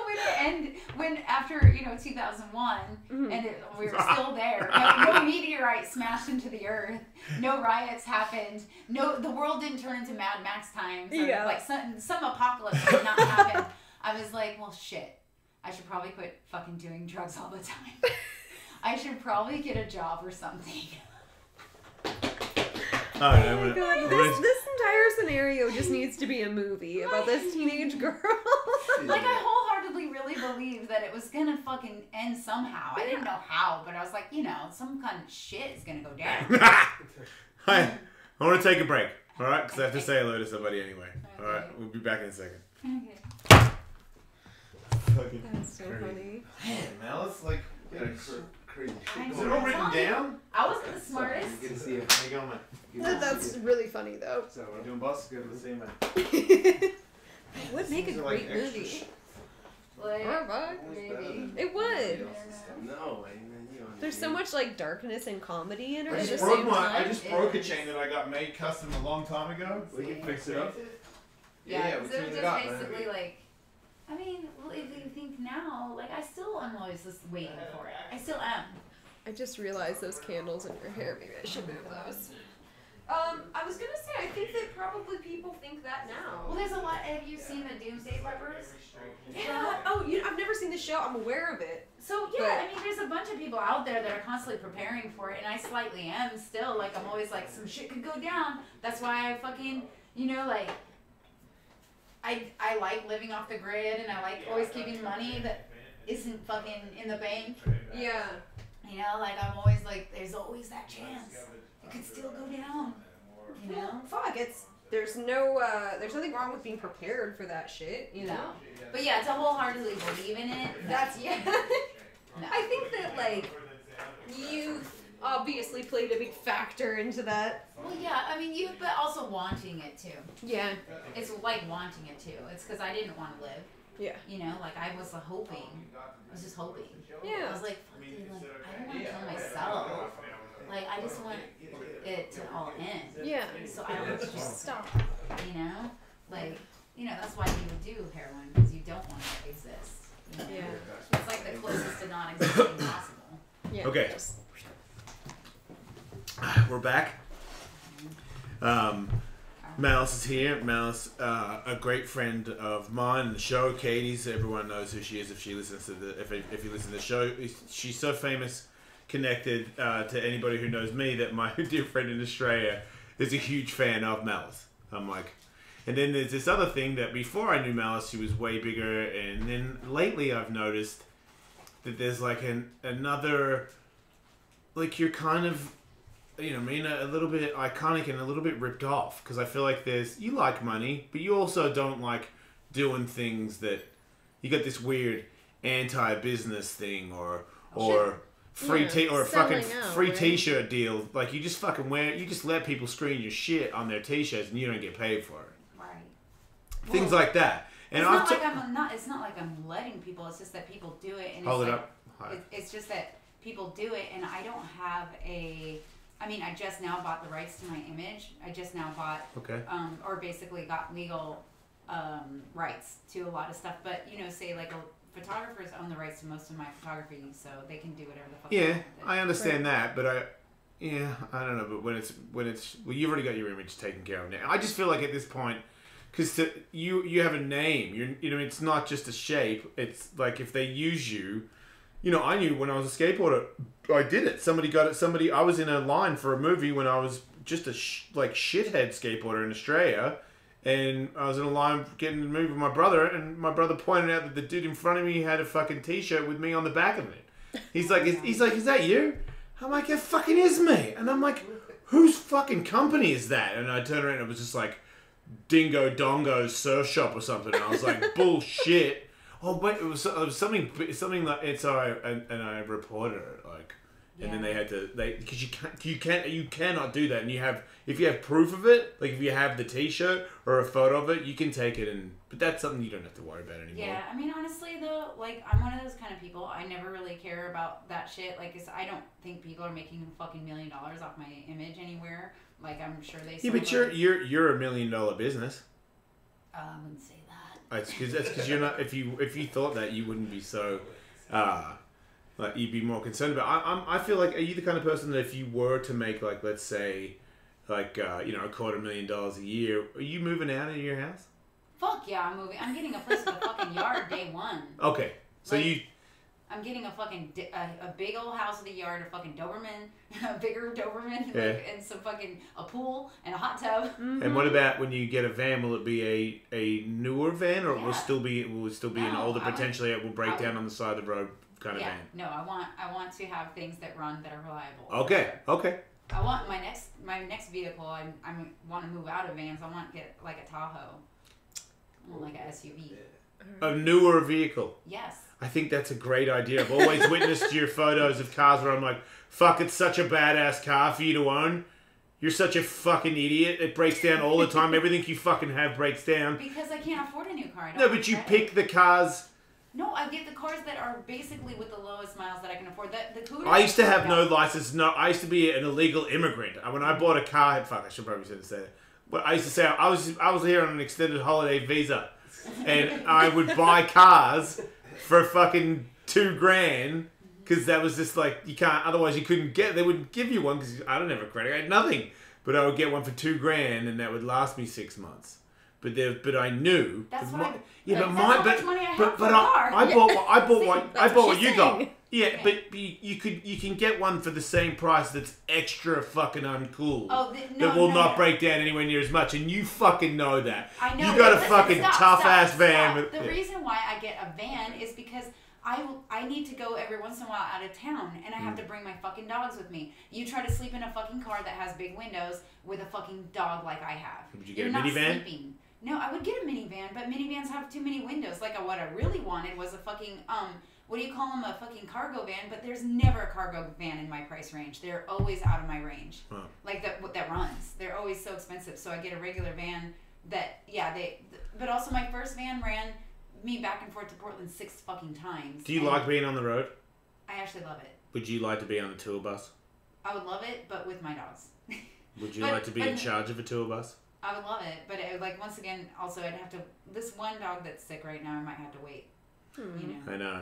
when after 2001, and we were still there. No meteorite smashed into the earth. No riots happened. No, the world didn't turn into Mad Max times. Like some apocalypse did not happen. I was like, well, shit. I should probably quit fucking doing drugs all the time. I should probably get a job or something. Oh my God. This entire scenario just needs to be a movie about this teenage girl. Like, I wholeheartedly really believed that it was gonna fucking end somehow. I didn't know how, but I was like, some kind of shit is gonna go down. I want to take a break, alright? Because I have to say hello to somebody anyway. Okay. Alright, we'll be back in a second. Okay. That's so funny. Man, Mel, it's like... Crazy. Is it all written down? I wasn't the smartest. You can see it. How you going, man? That's really funny, though. So we're doing bus. Good to see you, man. It would make a great movie. Like, Or a book, maybe. It would. No, man. There's so much like darkness and comedy in it I at the just same time. I just broke a chain that I got made custom a long time ago. We can fix it up. Yeah, we so it tuned was it just up, basically like, I mean, well, if you think now, like, I still am always just waiting for it. I still am. I just realized those candles in your hair. Maybe I should move those. I was gonna say, I think that probably people think that now. Well, there's a lot. Have you seen the Doomsday Preppers? Yeah. Oh, I've never seen the show. I'm aware of it. So yeah, I mean, there's a bunch of people out there that are constantly preparing for it, and I slightly am still. Like, I'm always like, some shit could go down. That's why I fucking, like, I like living off the grid, and I like always keeping money that isn't fucking in the bank. Yeah. Like, I'm always like, there's always that chance. It could still go down. Well, fuck, there's nothing wrong with being prepared for that shit, No. But yeah, to wholeheartedly believe in it, that's, yeah. No. I think that, like, youth obviously played a big factor into that. Well, yeah, I mean, but also wanting it too. Yeah. It's like wanting it too. It's because I didn't want to live. Yeah. Like, I was hoping. I was just hoping. Yeah. I was like, fuck, dude, like, I don't want to kill myself. Like, I just want it to all end. Yeah. So I don't just stop. Like, that's why you would do heroin, because you don't want it to exist. Yeah. It's like the closest to non-existing possible. Yeah. Okay. Just- We're back. Malice is here. Malice, a great friend of mine, the show. Katie's. Everyone knows who she is if she listens to the if you listen to the show. She's so famous, connected to anybody who knows me that my dear friend in Australia is a huge fan of Malice. I'm like, and then there's this other thing that before I knew Malice, she was way bigger, and then lately I've noticed that there's like another, like you're kind of. You know, I mean, a little bit iconic and a little bit ripped off because I feel like you like money, but you also don't like doing things that you got this weird anti-business thing or free or a fucking selling out, free right? T-shirt deal. Like you just fucking you just let people screen your shit on their T-shirts and you don't get paid for it. Right. Things like that. And it's not I've like I'm not. It's not like I'm letting people. It's just that people do it, and hold it's it like, up. Hi. It's just that people do it, and I don't have a. I mean, I just now bought the rights to my image. I just now bought, Okay. or basically got legal rights to a lot of stuff. But you know, say like photographers own the rights to most of my photography, so they can do whatever the fuck. they Yeah, want with it. I understand that, but I don't know. But when it's well, you've already got your image taken care of now. I just feel like at this point, because you have a name. You know, it's not just a shape. It's like if they use you. You know, I knew when I was a skateboarder, I did it. Somebody got it. I was in a line for a movie when I was just a shithead skateboarder in Australia, and I was in a line getting the movie with my brother, and my brother pointed out that the dude in front of me had a fucking T-shirt with me on the back of it. He's like, is that you? I'm like, it fucking is me. And I'm like, whose fucking company is that? And I turned around and it was just like Dingo Dongo's surf shop or something. And I was like, bullshit. Oh, but it was something like it's and I reported it like, and then they had to because you cannot do that, and if you have proof of it, like if you have the T-shirt or a photo of it, you can take it but that's something you don't have to worry about anymore. Yeah, I mean, honestly though, like I'm one of those kind of people. I never really care about that shit. Like, I don't think people are making fucking $1 million off my image anywhere. Like, I'm sure they. Yeah, but you're a $1 million business. I wouldn't say that. That's because you're not. If you thought that, you wouldn't be so. Like you'd be more concerned about. I feel like, are you the kind of person that if you were to make like, let's say, like $250,000 a year, are you moving out of your house? Fuck yeah, I'm moving. I'm getting a place with a fucking yard day one. Okay, so Like, I'm getting a fucking a big old house with a yard, a fucking Doberman, a bigger Doberman, Yeah. like, and some fucking a pool and a hot tub. And what about when you get a van? Will it be a newer van, or will it still be an older, potentially it will break down on the side of the road kind of van? No, I want to have things that run that are reliable. Okay. I want my next vehicle. I want to move out of vans. I want to get like a Tahoe. I want like a SUV. A newer vehicle. Yes. I think that's a great idea. I've always witnessed your photos of cars where I'm like, fuck, it's such a badass car for you to own. You're such a fucking idiot. It breaks down all the time. Everything you fucking have breaks down. Because I can't afford a new car. No, but you pick the cars. No, I get the cars that are basically with the lowest miles that I can afford. The Cougar. I used to have no license. No, I used to be an illegal immigrant. When I bought a car, fuck, I should probably say that. But I used to say I was here on an extended holiday visa, and I would buy cars for fucking $2,000 because that was just like you can't. Otherwise, you couldn't get. They wouldn't give you one because I don't have a credit. I had nothing, but I would get one for $2,000, and that would last me 6 months. But I knew. That's but what my, I. yeah, that's but how my much but money I have but, for but a car. I bought what you got. saying. Yeah, but you can get one for the same price that's extra fucking uncool. Oh, that will not break down anywhere near as much, and you fucking know that. I know. You got a Listen, fucking tough ass van. Stop. The reason why I get a van is because I need to go every once in a while out of town, and I have to bring my fucking dogs with me. You try to sleep in a fucking car that has big windows with a fucking dog like I have. Would you get You're a not minivan? sleeping. No, I would get a minivan, but minivans have too many windows. Like what I really wanted was a fucking what do you call them? A fucking cargo van. But there's never a cargo van in my price range. They're always out of my range. Huh. Like that runs. They're always so expensive. So I get a regular van that but also my first van ran me back and forth to Portland 6 fucking times. Do you like being on the road? I actually love it. Would you like to be on the tour bus? I would love it, but with my dogs. Would you But- like to be but- in charge of a tour bus? I would love it, but it, like once again, also I'd have to. This one dog that's sick right now, I might have to wait. You know. I know.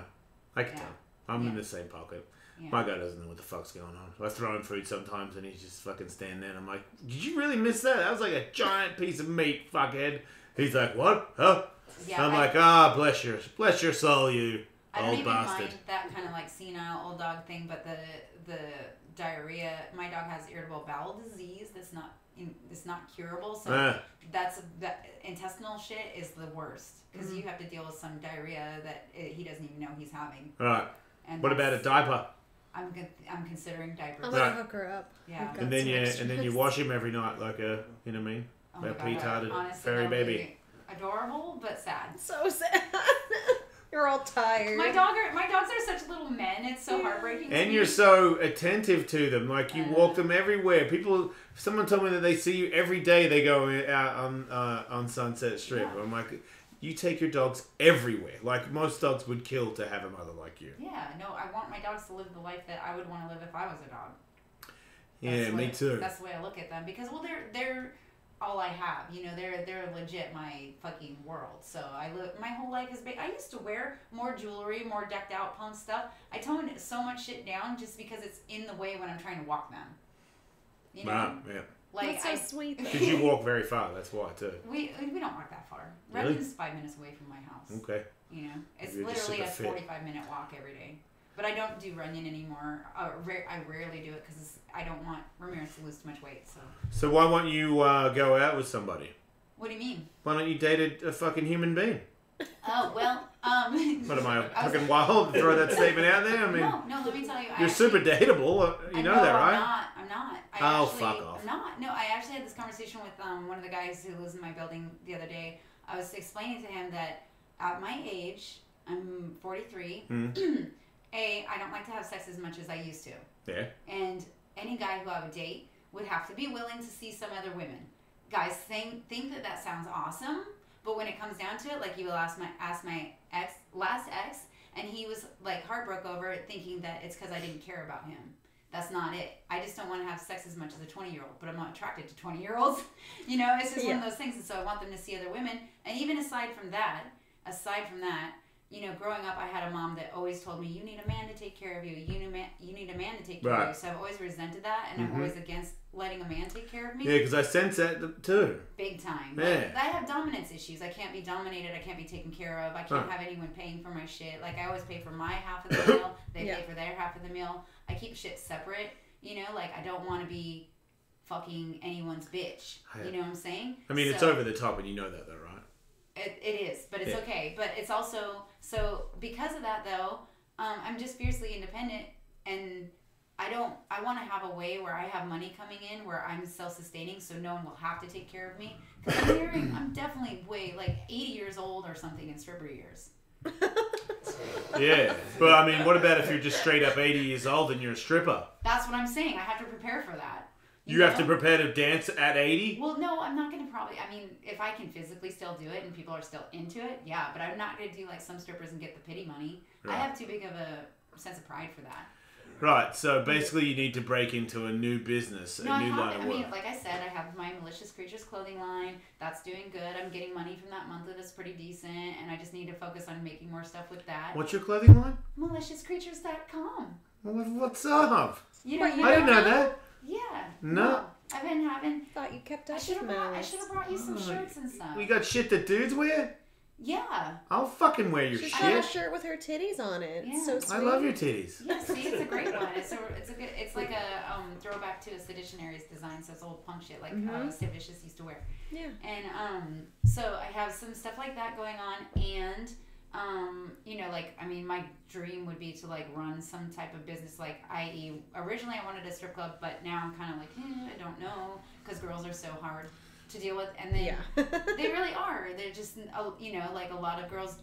I can Yeah. tell. I'm in Yeah. the same pocket. Yeah. My guy doesn't know what the fuck's going on. I throw him food sometimes and he's just fucking standing there and I'm like, did you really miss that? That was like a giant piece of meat, fuckhead. He's like, what? Huh? Yeah, I'm like, bless your soul, you I don't old even bastard. mind that kind of like senile old dog thing, but the diarrhea. My dog has irritable bowel disease. That's not curable. So that intestinal shit is the worst because you have to deal with some diarrhea that he doesn't even know he's having. Right. And What about a diaper? I'm considering diapers. I'm gonna hook her up. Yeah. I've got And then some you extras. wash him every night like a, you know what I mean? Oh my A God, petarded honestly, fairy that would baby. be adorable, but sad. So sad. You're all tired. My dogs are such little men. It's so heartbreaking. to And me. you're so attentive to them. Like, you walk them everywhere. Someone told me that they see you every day. They go out on Sunset Strip. Yeah. I'm like, you take your dogs everywhere. Like, most dogs would kill to have a mother like you. Yeah, no, I want my dogs to live the life that I would want to live if I was a dog. Yeah, me too. That's the way I look at them because, well, they're all I have. You know, they're legit my fucking world. So my whole life is big. I used to wear more jewelry, more decked out punk stuff. I toned so much shit down just because it's in the way when I'm trying to walk them. You know, Wow, yeah. like That's so sweet. Because you walk very far, that's why, too. we don't walk that far. Really? Redmond's 5 minutes away from my house. Okay. You know, it's You're just literally a super fit. 45-minute walk every day. But I don't do running anymore. I rarely do it because I don't want Ramirez to lose too much weight. So why won't you go out with somebody? What do you mean? Why don't you date a fucking human being? Oh well, What am I, fucking wild to throw that statement out there? I mean, no. Let me tell you, you're super dateable. You know that, right? I'm not. Fuck off. I'm not. No, I actually had this conversation with one of the guys who lives in my building the other day. I was explaining to him that at my age, I'm 43. I don't like to have sex as much as I used to. Yeah. And any guy who I would date would have to be willing to see some other women. Guys think that sounds awesome, but when it comes down to it, like you will ask my last ex, and he was like heartbroken over it, thinking that it's because I didn't care about him. That's not it. I just don't want to have sex as much as a 20-year-old, but I'm not attracted to 20-year-olds. You know, it's just one of those things, and so I want them to see other women. And even aside from that, you know, growing up, I had a mom that always told me, you need a man to take care of you. You need a man to take care of you. So I've always resented that, and I'm always against letting a man take care of me. Yeah, because I sense that too. Big time. Yeah. Like, I have dominance issues. I can't be dominated. I can't be taken care of. I can't have anyone paying for my shit. Like, I always pay for my half of the meal. They pay for their half of the meal. I keep shit separate. You know, like, I don't want to be fucking anyone's bitch. You know what I'm saying? I mean, it's over the top, and you know that, though, right? It is, but it's okay. But it's also, so because of that, though, I'm just fiercely independent, and I want to have a way where I have money coming in, where I'm self-sustaining, so no one will have to take care of me. Because I'm definitely like 80 years old or something in stripper years. Yeah, but I mean, what about if you're just straight up 80 years old and you're a stripper? That's what I'm saying. I have to prepare for that. You have to prepare to dance at 80? Well, no, I'm not going to I mean, if I can physically still do it and people are still into it, yeah, but I'm not going to do like some strippers and get the pity money. Right. I have too big of a sense of pride for that. Right, so basically you need to break into a new business, a new line of work. I mean, like I said, I have my Malicious Creatures clothing line. That's doing good. I'm getting money from that monthly. That's pretty decent. And I just need to focus on making more stuff with that. What's your clothing line? MaliciousCreatures.com. Well, what's up? You know, I didn't know that. Yeah. No. I've been having... Thought you kept up I should have brought you some shirts and stuff. We got shit that dudes wear? Yeah. I'll fucking wear your She's shit. got a shirt with her titties on it. Yeah. It's so sweet. I love your titties. Yeah, see, it's a great one. It's like a throwback to a Seditionaries design, so it's old punk shit like Sid Vicious used to wear. Yeah. And so I have some stuff like that going on, and you know, like, I mean, my dream would be to like run some type of business, like, i.e., originally I wanted a strip club, but now I'm kind of like, I don't know, because girls are so hard to deal with, and then they really are. They're just, you know, like a lot of girls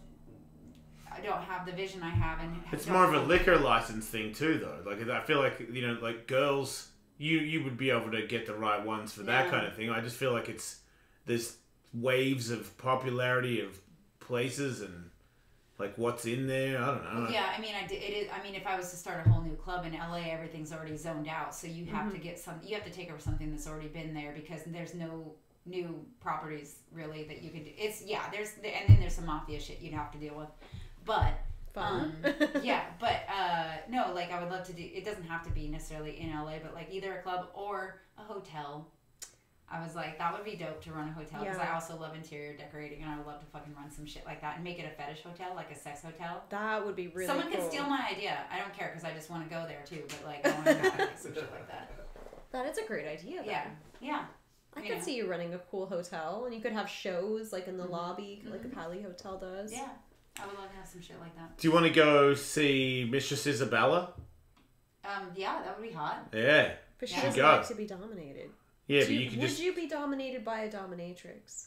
don't have the vision I have, and it's more of a liquor license thing too, though. Like, I feel like, you know, like girls, you would be able to get the right ones for that kind of thing. I just feel like there's waves of popularity of places and like what's in there. I don't know. Yeah, I mean, I mean, if I was to start a whole new club in LA, everything's already zoned out, so you have to get you have to take over something that's already been there, because there's no new properties really that you could do. And then there's some mafia shit you'd have to deal with, but fun. no, like, I would love to do. It doesn't have to be necessarily in LA, but like either a club or a hotel. I was like, that would be dope to run a hotel because I also love interior decorating and I would love to fucking run some shit like that and make it a fetish hotel, like a sex hotel. That would be really Someone cool. can steal my idea. I don't care because I just want to go there too. But like, I want to have like, some shit like that. That is a great idea. Though. Yeah. I could see you running a cool hotel, and you could have shows like in the lobby, like the Pally Hotel does. Yeah, I would love to have some shit like that. Do you want to go see Mistress Isabella? Yeah, that would be hot. Yeah. But she Yeah. doesn't Go. like to be dominated. Yeah, but you could Would just... you be dominated by a dominatrix?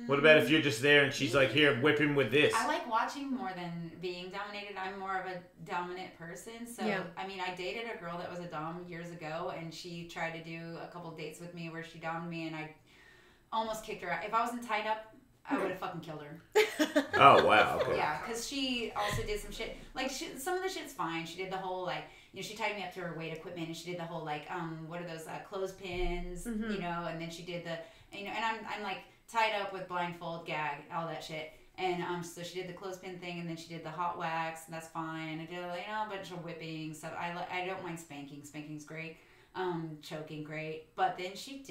What about if you're just there and she's like, here, whip him with this? I like watching more than being dominated. I'm more of a dominant person. So, I mean, I dated a girl that was a dom years ago, and she tried to do a couple dates with me where she domed me, and I almost kicked her out. If I wasn't tied up, I would have fucking killed her. Oh, wow. Okay. Yeah, because she also did some shit. Like, some of the shit's fine. She did the whole, like, you know, she tied me up to her weight equipment, and she did the whole, like, what are those, clothespins, you know, and then she did the, you know, and I'm like, tied up with blindfold, gag, all that shit. And so she did the clothespin thing, and then she did the hot wax, and that's fine. I did, you know, a bunch of whipping stuff. I don't mind spanking. Spanking's great. Choking, great. But then she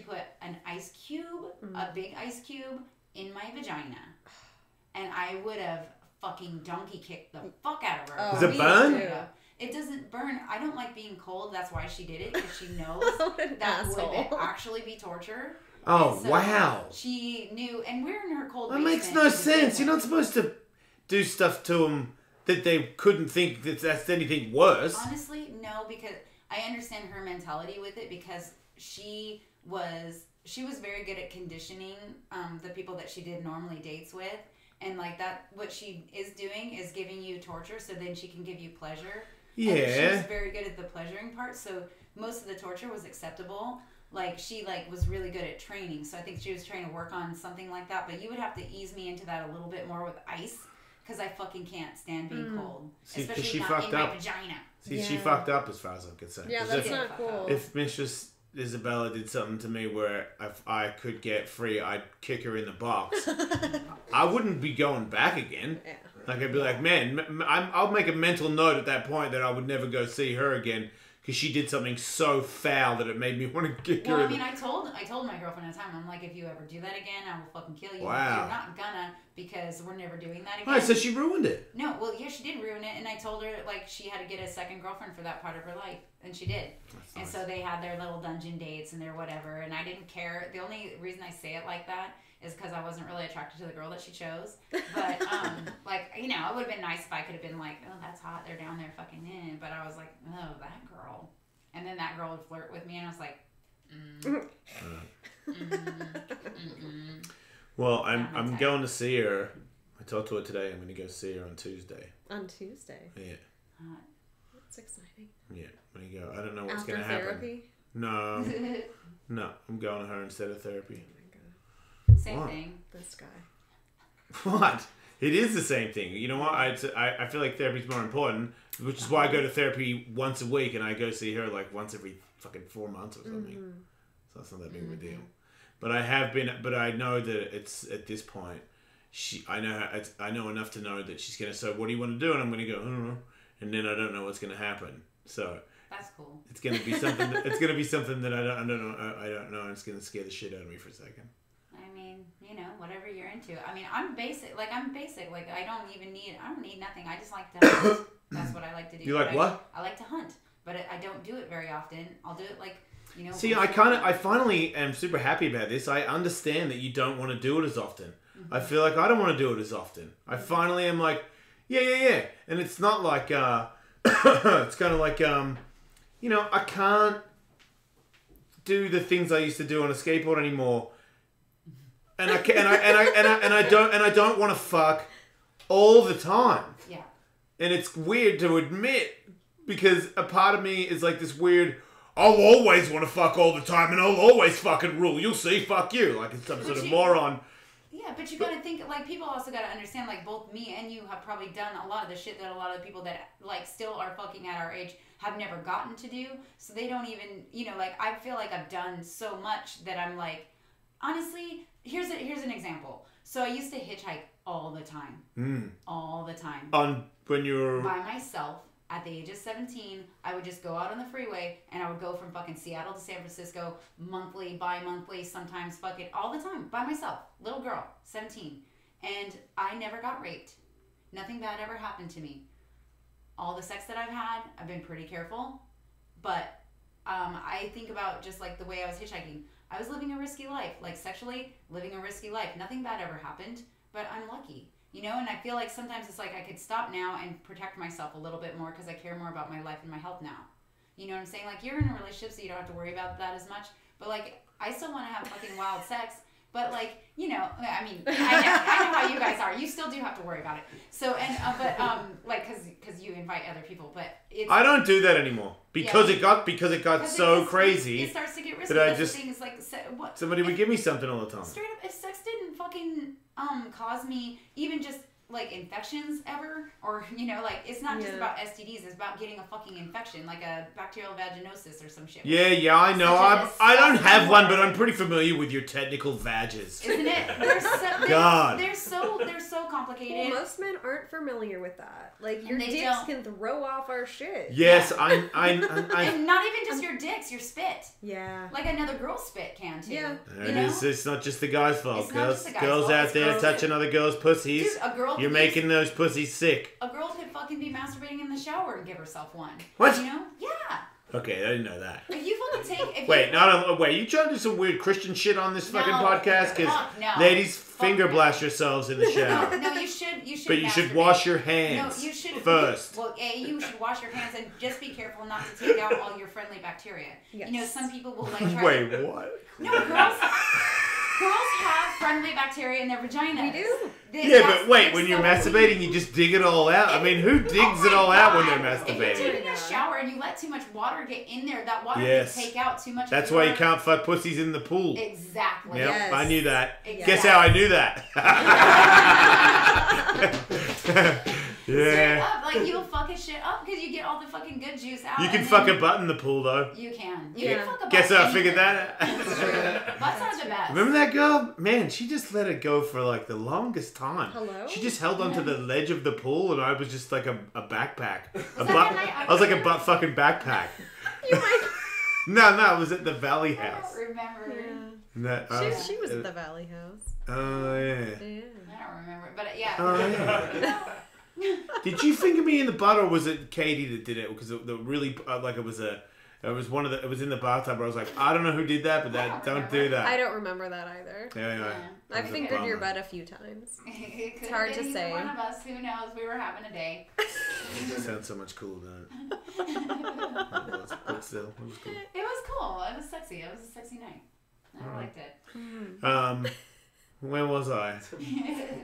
put an ice cube, a big ice cube, in my vagina. And I would have fucking donkey kicked the fuck out of her. Does it burn? It doesn't burn. I don't like being cold. That's why she did it, because she knows that asshole. would actually be torture. Oh, So wow. She knew, and we're in her cold That basement. makes no sense. You're not supposed to do stuff to them that they couldn't think that that's anything worse. Honestly, no, because I understand her mentality with it, because she was very good at conditioning the people that she did normally dates with, and like that, what she is doing is giving you torture, so then she can give you pleasure. Yeah. And she was very good at the pleasuring part, so most of the torture was acceptable. Like, she, like, was really good at training, so I think she was trying to work on something like that, but you would have to ease me into that a little bit more with ice, because I fucking can't stand being cold. See, 'cause especially she not fucked in my up. vagina. See, she fucked up as far as I'm concerned. Yeah, 'Cause that's if, not cool. if Mistress Isabella did something to me where if I could get free, I'd kick her in the box. I wouldn't be going back again. Yeah. Like, I'd be like, man, I'll make a mental note at that point that I would never go see her again because she did something so foul that it made me want to kick her. Well, I mean, I told my girlfriend at the time, I'm like, if you ever do that again, I will fucking kill you. Wow. You're not gonna, because we're never doing that again. Alright, so she ruined it. No, well, yeah, she did ruin it, and I told her, like, she had to get a second girlfriend for that part of her life, and she did. That's And nice. so they had their little dungeon dates and their whatever, and I didn't care. The only reason I say it like that is because I wasn't really attracted to the girl that she chose. But, like, you know, it would have been nice if I could have been like, oh, that's hot, they're down there fucking in. But I was like, oh, that girl. And then that girl would flirt with me, and I was like, Well, I'm going to see her. I talked to her today. I'm going to go see her on Tuesday. On Tuesday. Yeah. That's exciting. Yeah. I'm going to go. I don't know what's After going to happen. therapy? No. No. I'm going to her instead of therapy. Oh my god. same What? thing. This guy. What? It is the same thing. You know what? I feel like therapy's more important, which is why I go to therapy once a week and I go see her like once every fucking 4 months or something. So that's not that big of a deal. But I know that it's at this point. I know enough to know that she's gonna say, "What do you want to do?" And I'm gonna go, and then I don't know what's gonna happen. So That's cool. it's gonna be something. It's gonna be something that I don't know. And it's gonna scare the shit out of me for a second. I mean, you know, whatever you're into. I mean, I'm basic. Like, I don't need nothing. I just like to hunt. That's what I like to do. You like what? I like to hunt, but I don't do it very often. I'll do it like, you know. See, I finally am super happy about this. I understand that you don't want to do it as often. I feel like I don't want to do it as often. I finally am like, yeah. And it's not like, it's kind of like, you know, I can't do the things I used to do on a skateboard anymore. And I don't want to fuck all the time. Yeah. And it's weird to admit because a part of me is like this weird, I'll always want to fuck all the time and I'll always fucking rule. You'll see, fuck you. Like it's some sort of moron. Yeah, but you gotta think, like, people also gotta understand, like, both me and you have probably done a lot of the shit that a lot of the people that, like, still are fucking at our age have never gotten to do. So they don't even, you know, like, I feel like I've done so much that I'm like, honestly, here's an example. So I used to hitchhike all the time. All the time. When you were by myself. At the age of 17, I would just go out on the freeway and I would go from fucking Seattle to San Francisco monthly, bi-monthly, sometimes fucking all the time by myself. Little girl, 17. And I never got raped. Nothing bad ever happened to me. All the sex that I've had, I've been pretty careful. But I think about just like the way I was hitchhiking. I was living a risky life. Like sexually, living a risky life. Nothing bad ever happened, but I'm lucky. You know, and I feel like sometimes it's like I could stop now and protect myself a little bit more because I care more about my life and my health now. You know what I'm saying? Like, you're in a relationship, so you don't have to worry about that as much. But, like, I still want to have fucking wild sex. But, like, you know, I mean, I know how you guys are. You still do have to worry about it. So, and, like, because you invite other people. But it's... I don't do that anymore. Because it got so crazy. It starts to get risky. That I That's just... the thing is, like, what? Somebody would give me something all the time. Straight up, if sex didn't fucking cause me even just like infections ever, or you know, like it's not just about STDs, it's about getting a fucking infection, like a bacterial vaginosis or some shit. Yeah, I know. I don't have one, but I'm pretty familiar with your technical vages. Isn't it? They're so complicated. Well, most men aren't familiar with that. Like your dicks can throw off our shit. Yes, and not even just your dicks, your spit. Yeah. Like another girl's spit can too. Yeah. It's not just the guy's fault. Girls fault. out there touching other girls' pussies. Dude, a girl. You're making those pussies sick. A girl could fucking be masturbating in the shower and give herself one. What? You know? Yeah. Okay, I didn't know that. If you fucking take... Wait, you trying to do some weird Christian shit on this fucking podcast? Because no. ladies finger blast yourselves in the shower. No, you should. But you should wash your hands first. Well, you should wash your hands and just be careful not to take out all your friendly bacteria. Yes. You know, some people will like try Wait, what? No, girls have friendly bacteria in their vagina. We do. But wait, when you're masturbating, you just dig it all out. I mean, who digs it all out when they're masturbating? If you're taking a shower and you let too much water get in there, that water can take out too much. That's why you can't fuck pussies in the pool. Exactly. Yep, yes. I knew that. Exactly. Guess how I knew that? Straight up, like you'll fuck his shit up because you get all the fucking good juice out. You can fuck a butt in the pool though. You can. You can fuck a butt. Guess how I figured that out? Butts are the best. Remember that girl? Man, she just let it go for like the longest time. Hello? She just held onto the ledge of the pool and I was just like a backpack. I was like a butt fucking backpack. No, it was at the Valley House. I don't remember. She was at the Valley House. Oh, yeah. I don't remember, but yeah. Oh, yeah. Did you finger me in the butt, or was it Katie that did it? Because it was in the bathtub where I was like, I don't know who did that, but don't do that. I don't remember that either. Yeah. I've fingered your butt a few times. It's hard to say. One of us, who knows? We were having a day. That sounds so much cooler than it. But still, it was cool. It was cool. It was sexy. It was a sexy night. I liked it. Where was I?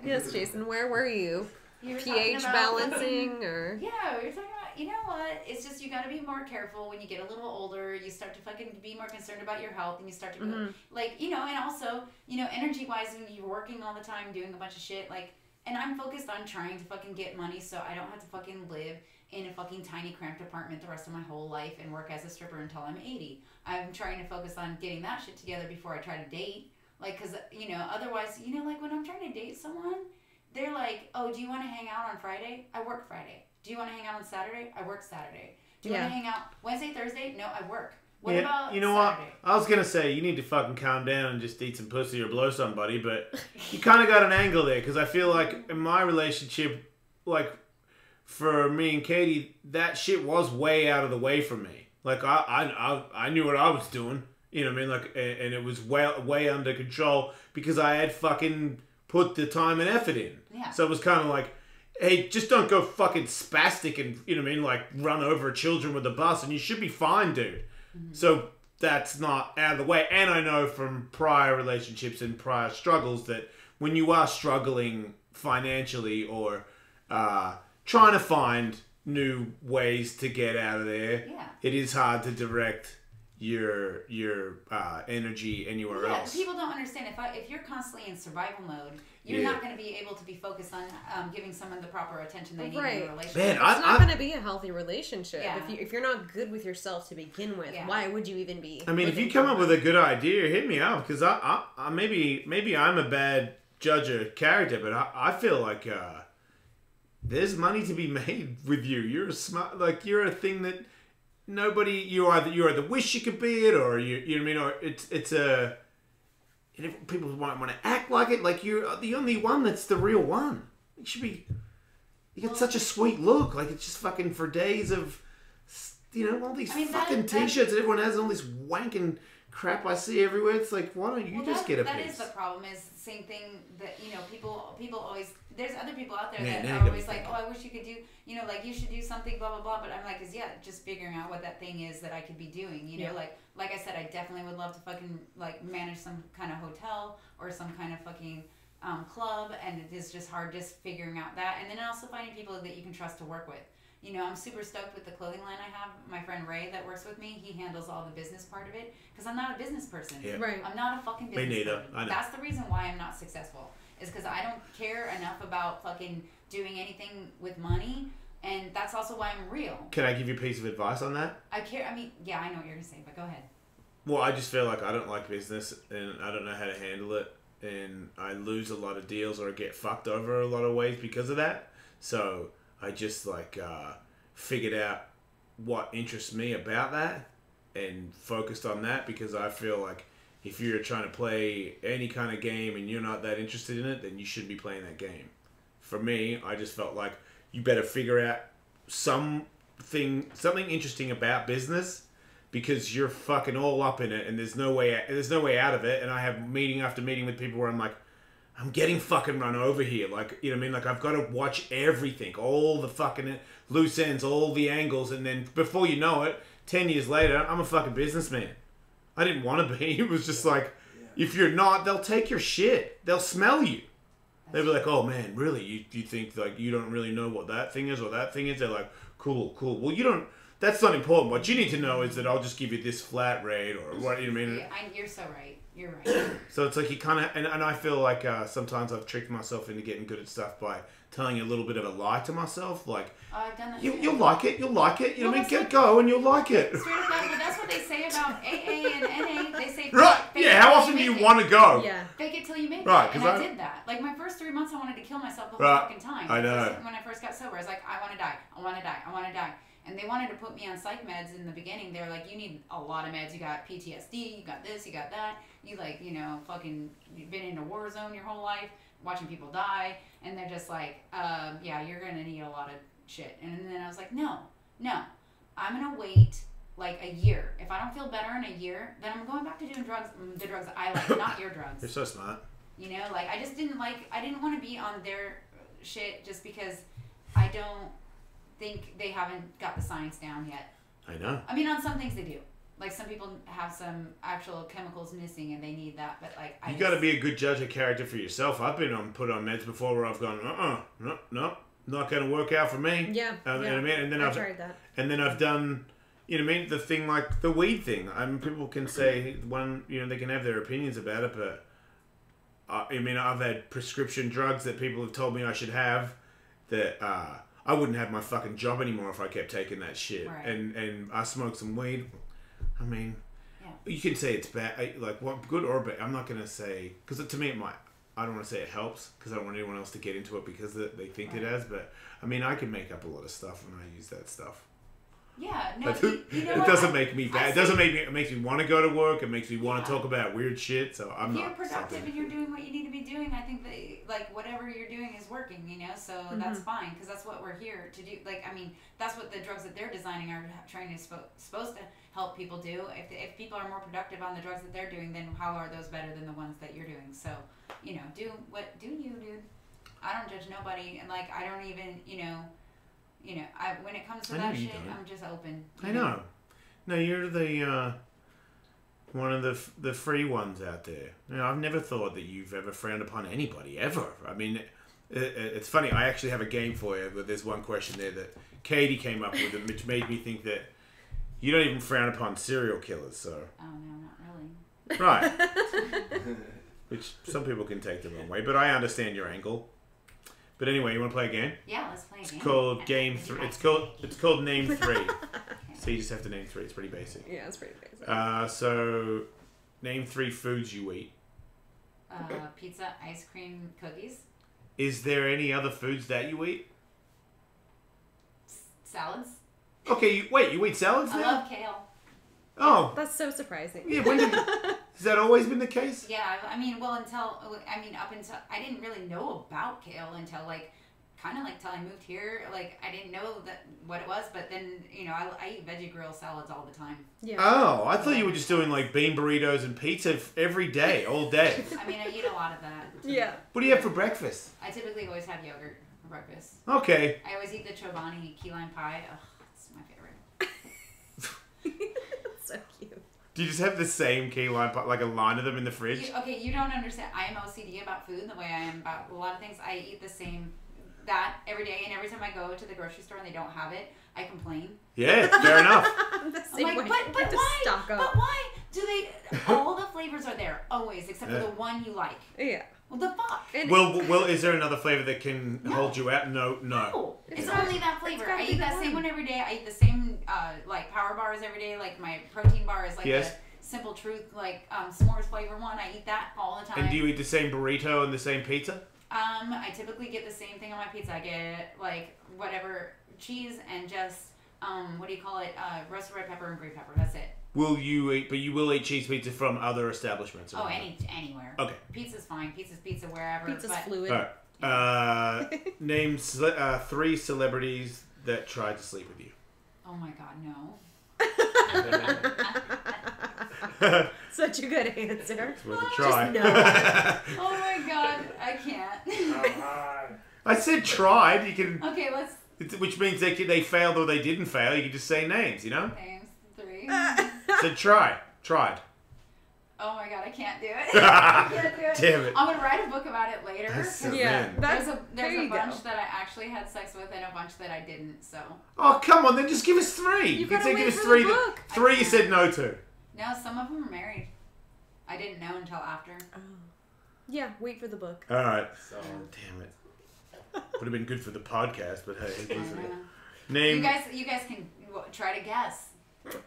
Yes, Jason, where were you? You were pH balancing or? Yeah, we were talking about, you know what? It's just you got to be more careful when you get a little older. You start to fucking be more concerned about your health and you start to go, like, you know, and also, you know, energy-wise, when you're working all the time, doing a bunch of shit, like, and I'm focused on trying to fucking get money so I don't have to fucking live in a fucking tiny cramped apartment the rest of my whole life and work as a stripper until I'm 80. I'm trying to focus on getting that shit together before I try to date. Like, because, you know, otherwise, you know, like when I'm trying to date someone, they're like, oh, do you want to hang out on Friday? I work Friday. Do you want to hang out on Saturday? I work Saturday. Do you want to hang out Wednesday, Thursday? No, I work. What about you know Saturday? what? I was going to say, you need to fucking calm down and just eat some pussy or blow somebody, but you kind of got an angle there, because I feel like in my relationship, like, for me and Katie, that shit was way out of the way from me. Like, I knew what I was doing, you know what I mean? Like, and it was way under control, because I had fucking put the time and effort in. Yeah. So it was kind of like, hey, just don't go fucking spastic and, you know what I mean, like run over children with a bus and you should be fine, dude. Mm-hmm. So that's not out of the way. And I know from prior relationships and prior struggles that when you are struggling financially or trying to find new ways to get out of there, it is hard to direct your energy anywhere else. People don't understand if you're constantly in survival mode, you're not going to be able to be focused on giving someone the proper attention they need in a relationship. Man, it's not going to be a healthy relationship if you're not good with yourself to begin with. Why would you even be? I mean, if you come up with a good idea, hit me up, because I maybe I'm a bad judge a character, but I feel like there's money to be made with you. You're a smart, like you're a thing that nobody. You either wish you could be it, or you know what I mean, or it's a. And people might want to act like it, like you're the only one that's the real one. You should be. You got such a sweet look, like it's just fucking for days of, all these fucking t-shirts that everyone has, all this wanking crap I see everywhere. It's like, why don't you just get a piece? That is the problem. Is the same thing that people always. There's other people out there Yeah, that are always like, oh, I wish you could do, like you should do something, blah blah blah. But I'm like, just figuring out what that thing is that I could be doing. Like I said, I definitely would love to fucking like manage some kind of hotel or some kind of fucking club, and it is just hard just figuring out that, and then also finding people that you can trust to work with. I'm super stoked with the clothing line I have. My friend Ray that works with me, he handles all the business part of it because I'm not a business person. Yeah. Right. I'm not a fucking business Me neither. person. I know. That's the reason why I'm not successful. Is because I don't care enough about fucking doing anything with money, and that's also why I'm real. Can I give you a piece of advice on that? I care. I mean, yeah, I know what you're gonna say, but go ahead. Well, I just feel like I don't like business, and I don't know how to handle it, and I lose a lot of deals or I get fucked over a lot of ways because of that. So I just figured out what interests me about that and focused on that, because I feel like if you're trying to play any kind of game and you're not that interested in it, then you shouldn't be playing that game. For me, I just felt like you better figure out something interesting about business, because you're fucking all up in it and there's no way out of it. And I have meeting after meeting with people where I'm like, I'm getting fucking run over here. Like, you know what I mean? Like, I've got to watch everything, all the fucking loose ends, all the angles. And then before you know it, 10 years later, I'm a fucking businessman. I didn't want to be. It was just like, if you're not, they'll take your shit. They'll smell you. They'll be like, oh man, really? You think like you don't really know what that thing is or that thing is? They're like, cool. Well, you don't. That's not important. What you need to know is that I'll just give you this flat rate or what, you know what I mean? Yeah, you're so right. You're right. So it's like you kind of, and I feel like sometimes I've tricked myself into getting good at stuff by telling a little bit of a lie to myself. Like, I've done that. You'll like it. You know what I mean? Get go and you'll like it. Straight up, but that's what they say about AA and NA. They say right. Fake Yeah. How often do you want to go? Yeah. Fake it till you make Right, it. And I did that. Like my first 3 months, I wanted to kill myself the whole fucking time. I know. When I first got sober, I was like, I want to die. I want to die. I want to die. And they wanted to put me on psych meds in the beginning. They were like, you need a lot of meds. You got PTSD, you got this, you got that. You fucking, you've been in a war zone your whole life, watching people die. And they're just like, yeah, you're going to need a lot of shit. And then I was like, no. I'm going to wait like a year. If I don't feel better in a year, then I'm going back to doing drugs, the drugs that I like, not your drugs. You're so smart. Like I didn't want to be on their shit just because I don't think they haven't got the science down yet. I know. I mean, on some things they do. Like some people have some actual chemicals missing and they need that, but like you got to be a good judge of character for yourself. I've been put on meds before where I've gone, no, not going to work out for me. Yeah. You know what I mean? And then I've tried that. And then I've done, you know what I mean? The thing like the weed thing. People can say they can have their opinions about it, but I mean, I've had prescription drugs that people have told me I should have that I wouldn't have my fucking job anymore if I kept taking that shit. Right. And I smoked some weed. I mean, you can say it's bad, like what good or bad. I'm not gonna say, because to me it might. I don't want to say it helps because I don't want anyone else to get into it because they think it has. But I mean, I can make up a lot of stuff when I use that stuff. Yeah, no, it doesn't make me bad. It doesn't make me. It makes me want to go to work. It makes me want to talk about weird shit. So I'm not. You're productive and you're doing what you need to be doing. I think that like whatever you're doing is working. So that's fine because that's what we're here to do. Like I mean, that's what the drugs that they're designing are trying to supposed to help people do. If people are more productive on the drugs that they're doing, then how are those better than the ones that you're doing? So do you, dude. I don't judge nobody, and like I don't even when it comes to that shit, I'm just open. I know. No, you're the one of the free ones out there. I've never thought that you've ever frowned upon anybody ever. I mean, it's funny. I actually have a game for you, but there's one question there that Katie came up with, which made me think that you don't even frown upon serial killers. So. Oh no, not really. Right. Which some people can take the wrong way, but I understand your angle. But anyway, you want to play a game? Yeah, let's play a game. It's called Game 3. It's called Name 3. So you just have to name 3. It's pretty basic. Yeah, it's pretty basic. So name 3 foods you eat. pizza, ice cream, cookies, Is there any other foods that you eat? salads. Okay, you eat salads I now? love kale. Oh, That's so surprising. yeah. Has that always been the case? Yeah, I mean, up until I didn't really know about kale until kind of till I moved here. Like I didn't know what it was, but then I eat veggie grill salads all the time. Yeah. Oh, I thought you were just doing bean burritos and pizza every day, all day. I mean, I eat a lot of that. Yeah. What do you have for breakfast? I typically always have yogurt for breakfast. Okay. I always eat the Chobani key lime pie. Ugh, it's my favorite. That's so cute. Do you just have the same key lime, like a line of them in the fridge? You don't understand. I am OCD about food the way I am about a lot of things. I eat the same that every day, and every time I go to the grocery store and they don't have it, I complain. Yeah, fair enough. The I'm same like, way. but You have to why? stock up. But why do they? All the flavors are there always, except for Yeah. the one you like. Yeah. Well, the fuck. And Well, is there another flavor that can hold you out? No. No, it's It's only gotta- that flavor. it's gotta I be eat the that same one. one every day. I eat the same power bars every day. Like my protein bar is Yes. the Simple Truth s'mores flavor one. I eat that all the time. And do you eat the same burrito and the same pizza? I typically get the same thing on my pizza. I get whatever cheese and just roasted red pepper and green pepper. That's it. Will you eat? But you will eat cheese pizza from other establishments. Oh, anywhere. Okay. Pizza's fine. Pizza's pizza wherever. pizza's but fluid. All right. Name 3 celebrities that tried to sleep with you. Oh my god, no. Such a good answer. It's worth a try. no. Oh my god, I can't. I said tried. You can, Okay, let's which means they failed or they didn't fail. You can just say names. names 3. Said tried. Oh my god, I can't do it. I can't do it. Damn it. I'm gonna write a book about it later. That's so Yeah. man. That's, There's there a you bunch go. that I actually had sex with and a bunch that I didn't. So Oh come on, then just give us 3. You can gotta say wait give us for 3. the book. 3 you said no to. no, some of them are married. I didn't know until after. Oh. Yeah, wait for the book. All right. So, Damn it. Would have been good for the podcast, but hey, it I wasn't. know. Name. You guys can try to guess.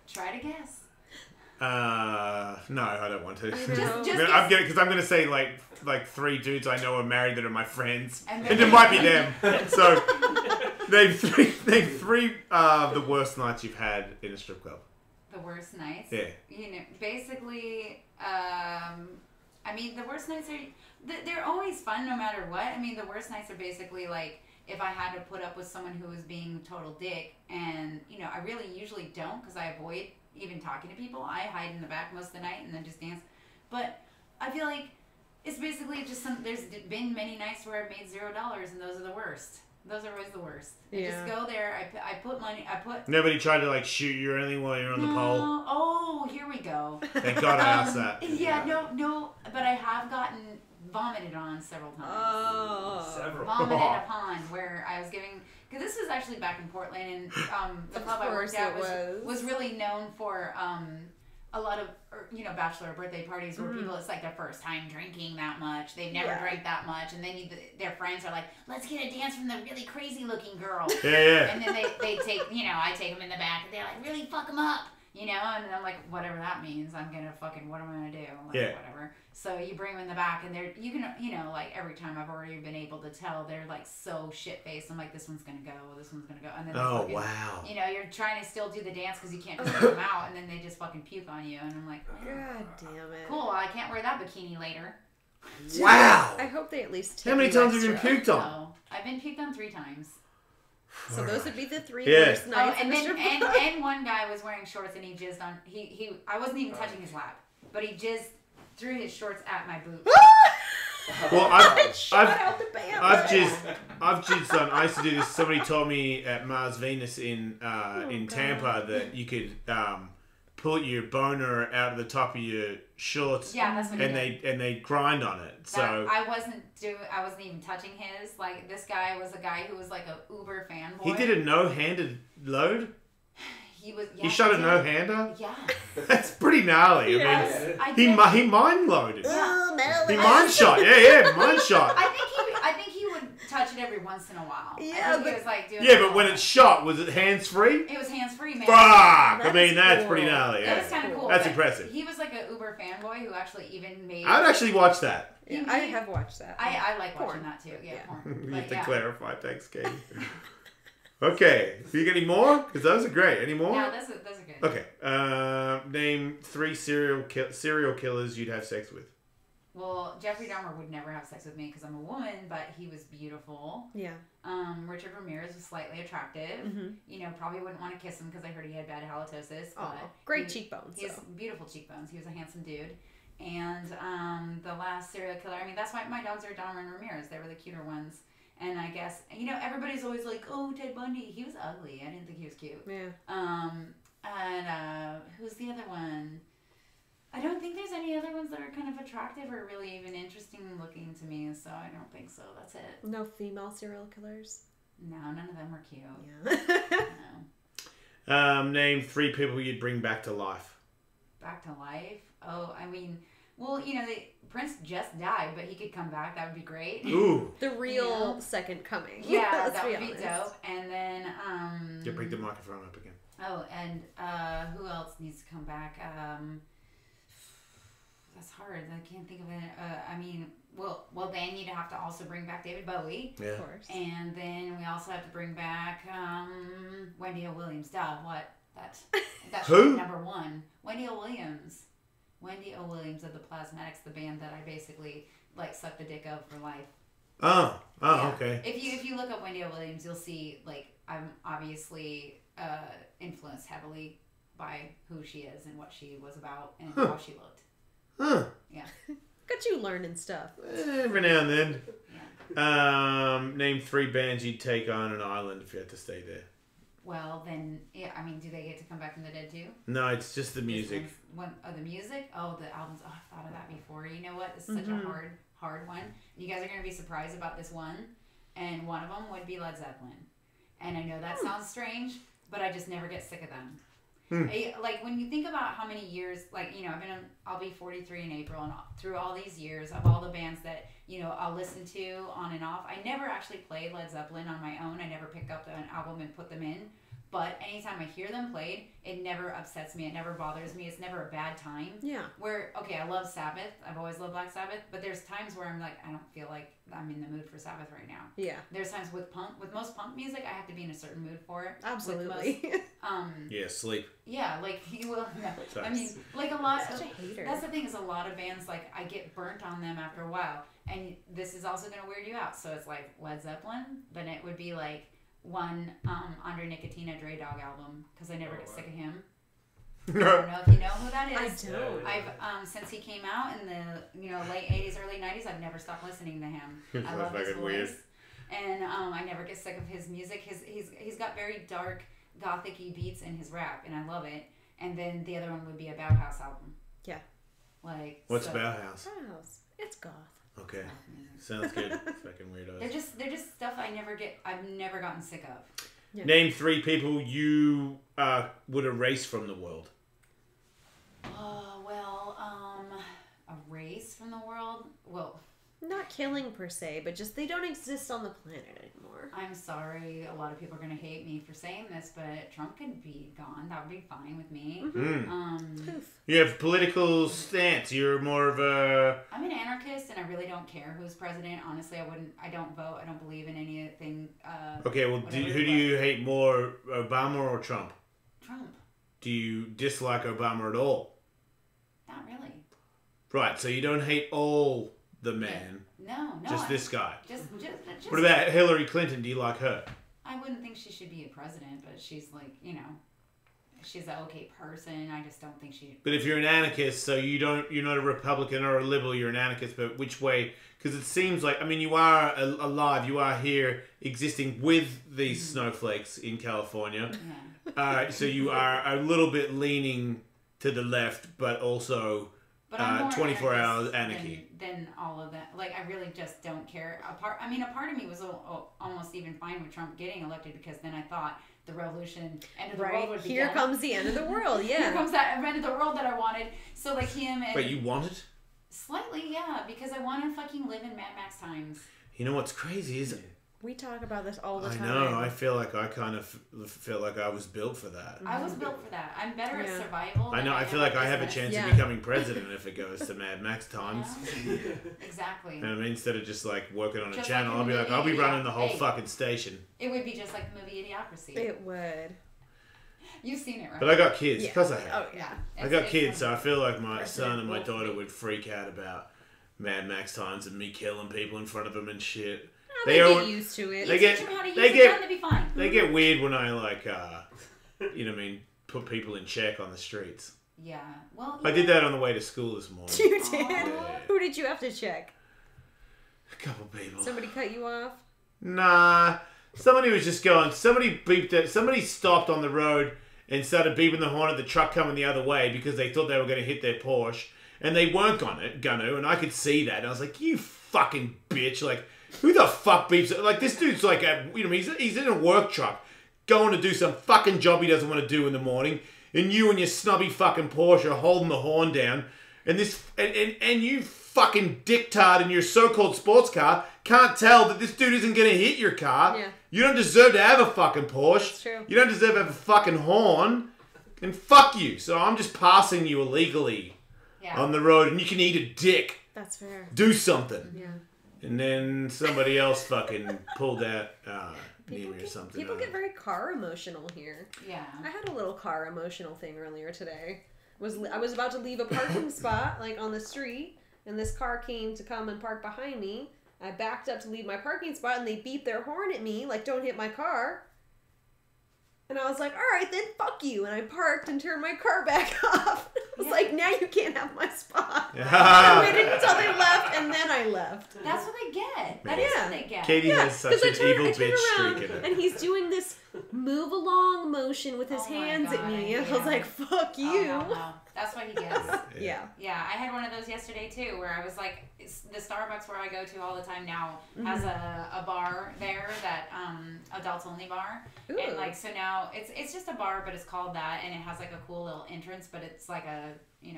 Try to guess. No, I don't want to. I know. I'm gonna because I'm gonna say like 3 dudes I know are married that are my friends, And and then- it might be them. So name 3 of the worst nights you've had in a strip club. The worst nights. Yeah. Basically, the worst nights are they're always fun no matter what. I mean, the worst nights are basically if I had to put up with someone who was being a total dick, and I really usually don't because I avoid even talking to people. I hide in the back most of the night and then just dance. But I feel like it's basically just there's been many nights where I've made $0 and those are the worst. Those are always the worst. I Yeah. just go there. I put money. Nobody tried to shoot you or anything while you're on the pole. Oh, here we go. Thank God I asked that. Yeah, no, but I have gotten vomited on several times. Oh. several. Vomited upon where I was giving, because this was actually back in Portland, and the Of club I course worked at it was really known for a lot of bachelor birthday parties where people, it's their first time drinking that much. They've never drank that much, and then their friends are like, let's get a dance from the really crazy looking girl. Yeah. And then they take, I take them in the back, and they're like, really fuck them up, and I'm like, whatever that means, I'm gonna fucking, what am I gonna do? Whatever. So you bring them in the back, and you can, every time I've already been able to tell, they're so shit-faced. I'm like, this one's gonna go, this one's gonna go, and then they Oh fucking, wow. you're trying to still do the dance because you can't just put them out, and then they just fucking puke on you, and I'm like, God damn it. cool, I can't wear that bikini later. Wow. I hope they at least How many tip you times have you been extra. puked on? So I've been puked on 3 times. So those would be the 3 Yeah. worst Oh, nights in and the then strip club. and one guy was wearing shorts and he jizzed on I wasn't even touching his lap, but he jizzed through his shorts at my boot. Well, I've out the band. I've jizzed on. I used to do this. Somebody told me at Mars Venus in Tampa that you could pull your boner out of the top of your shorts, Yeah, that's what he and did. they grind on it. So I wasn't even touching his. This guy was a guy who was a Uber fanboy. he did a no-handed load. He was. Yeah, He shot a did. no-hander. Yeah. That's pretty gnarly. Yes. I I mean, did. he mind loaded. Oh, metal. He mind shot. Yeah, mind shot. I think he would touch it every once in a while. Yeah, I think but- he was doing Yeah, it but all when the it's time. shot, was it hands free? It was hands free, man. Fuck! I That mean, is that's cool. pretty gnarly. That Yeah. was kind of cool. That's but impressive. He was an Uber fanboy who actually even made. I'd actually watch that. Yeah, I have watched that. I like Porn. watching that too. Yeah, Yeah. porn. You But have to yeah. clarify. Thanks, Katie. Okay. Do you get any more? Because those are great. Any more? Yeah, those are good. Okay. Name 3 serial killers you'd have sex with. Well, Jeffrey Dahmer would never have sex with me because I'm a woman, but he was beautiful. Yeah. Richard Ramirez was slightly attractive. Mm-hmm. You know, probably wouldn't want to kiss him because I heard he had bad halitosis. Oh, But great cheekbones. He has beautiful cheekbones. He was a handsome dude. And the last serial killer, I mean, that's why my dogs are Dahmer and Ramirez. They were the cuter ones. And I guess, you know, everybody's always like, oh, Ted Bundy. He was ugly. I didn't think he was cute. Yeah. And who's the other one? I don't think there's any other ones that are kind of attractive or really even interesting looking to me, so I don't think so. That's it. No female serial killers? No, none of them were cute. Yeah. No. Name 3 people you'd bring back to life. Back to life? Oh, I mean, well, you know, Prince just died, but he could come back. That would be great. Ooh. The real second coming. Yeah, Let's that would honest. be dope. And then, You bring the microphone up again. oh, and who else needs to come back? That's hard. I can't think of it. I mean, well, then you'd have to also bring back David Bowie. Yeah. Of course. And then we also have to bring back Wendy O. Williams. Duh, what? That's Who? number 1. Wendy O. Williams. Wendy O. Williams of the Plasmatics, the band that I basically like suck the dick of for life. Oh, Yeah. okay. If you look up Wendy O. Williams, you'll see like I'm obviously influenced heavily by who she is and what she was about and how she looked. Huh. Yeah. Got you learning stuff. Every now and then. Yeah. Name 3 bands you'd take on an island if you had to stay there. Well, then, yeah, I mean, do they get to come back from the dead too? No, it's just the music. The music? Oh, the albums. Oh, I've thought of that before. You know what? This is such a hard one. You guys are going to be surprised about this one. And one of them would be Led Zeppelin. And I know that sounds strange, but I just never get sick of them. Like, when you think about how many years, like, you know, I'll be 43 in April, and through all these years of all the bands that, you know, I'll listen to on and off, I never actually played Led Zeppelin on my own. I never picked up an album and put them in. But anytime I hear them played, it never upsets me. It never bothers me. It's never a bad time. Yeah. Where, okay, I love Sabbath. I've always loved Black Sabbath. But there's times where I'm like, I don't feel like I'm in the mood for Sabbath right now. Yeah. There's times with most punk music, I have to be in a certain mood for it. Absolutely. With most, Yeah, sleep. yeah, like, well, no. I mean, like a lot of, Such a hater. that's the thing is a lot of bands, like, I get burnt on them after a while. And this is also going to weird you out. So it's like Led Zeppelin, then it would be like one Andre Nicotina Dre Dog album, because I never get sick of him. I don't know if you know who that is. I don't. I've since he came out in the late 80s, early 90s, I've never stopped listening to him. I love his fucking voice, weird. and I never get sick of his music. He's got very dark, gothic-y beats in his rap, and I love it. And then the other one would be a Bauhaus album. Yeah. Like What's Bauhaus? House. It's goth. Okay. Sounds good. Fucking weirdos. They're just stuff I've never gotten sick of. Yeah. Name 3 people you would erase from the world. Oh, well, a race from the world? Well, Not killing per se, but just they don't exist on the planet anymore. I'm sorry, a lot of people are going to hate me for saying this, but Trump could be gone. That would be fine with me. Poof. You have political stance. You're more of a... I'm an anarchist, and I really don't care who's president. Honestly, I don't vote. I don't believe in anything. Okay, well, who do you hate more, Obama or Trump? Trump. Do you dislike Obama at all? Not really. Right, so you don't hate all the men, No. just this guy. Just. What about Hillary Clinton? Do you like her? I wouldn't think she should be a president, but she's like, you know, she's an okay person. I just don't think she. But if you're an anarchist, so you're not a Republican or a liberal, you're an anarchist, but which way? Because it seems like, I mean, you are alive, you are here existing with these snowflakes in California. Yeah. So you are a little bit leaning to the left, but also But I'm more 24 hours anarchist anarchy. than all of that. Like, I really just don't care. A part of me was almost even fine with Trump getting elected, because then I thought the revolution, end of the world would be Here done. comes the end of the world. Yeah. Here comes that end of the world that I wanted. So, like, him and... Wait, you want it? Slightly, yeah, because I want to fucking live in Mad Max times. You know what's crazy is We talk about this all the I time. know. I feel like I kind of feel like I was built for that. I was built for that. I'm better at Yeah. survival. I than know. I feel am like at I have a business. chance Yeah. of becoming president if it goes to Mad Max times. Yeah. Exactly. You know what I mean? Instead of just like working on a Just channel, like I'll in be the like, I'll be movie, running yeah. the whole Hey. fucking station. It would be just like the movie Idiocracy. It would. You've seen it, right? But I got kids, Yeah. because I have. Oh, yeah. yeah. I It's- got it's kids, so one- I feel like my President son and my Wolf. daughter would freak out about Mad Max times and me killing people in front of them and shit. They They get all- used to it. they You get- teach them how to use they a get- gun to be fine. They get weird when I like, you know what I mean, put people in check on the streets. Yeah. Well, I did that on the way to school this morning. You did? Yeah. Who did you have to check? A couple people. Somebody cut you off? Nah. Somebody was just going, somebody beeped it, somebody stopped on the road and started beeping the horn at the truck coming the other way because they thought they were going to hit their Porsche. And they weren't gonna, and I could see that. And I was like, you fucking bitch. Like, who the fuck beeps it? Like, this dude's like, you know, he's in a work truck going to do some fucking job he doesn't want to do in the morning. And you and your snubby fucking Porsche are holding the horn down. And this, and you fucking dicktard in your so-called sports car can't tell that this dude isn't going to hit your car. Yeah. You don't deserve to have a fucking Porsche. That's true. You don't deserve to have a fucking horn. And fuck you. So I'm just passing you illegally Yeah. on the road, and you can eat a dick. That's fair. Do something. Yeah. And then somebody else fucking pulled out near me or something. People get very car emotional here. Yeah. I had a little car emotional thing earlier today. I was about to leave a parking spot, like on the street, and this car came to come and park behind me. I backed up to leave my parking spot, and they beeped their horn at me, like, don't hit my car. And I was like, all right, then fuck you. And I parked and turned my car back off. I was like, now you can't have my spot. I waited until they left, and then I left. That's what they get. That is Yeah. what they get. Katie has such 'cause an evil I turn bitch around, streak in her. and he's doing this move along motion with his Oh my hands at God, me. And I yeah. was like, fuck Oh, you. no. That's what he gets. Yeah. Yeah, I had one of those yesterday too, where I was like, the Starbucks where I go to all the time now has a bar there that adults only bar, Ooh. and like so now it's just a bar, but it's called that, and it has like a cool little entrance, but it's like a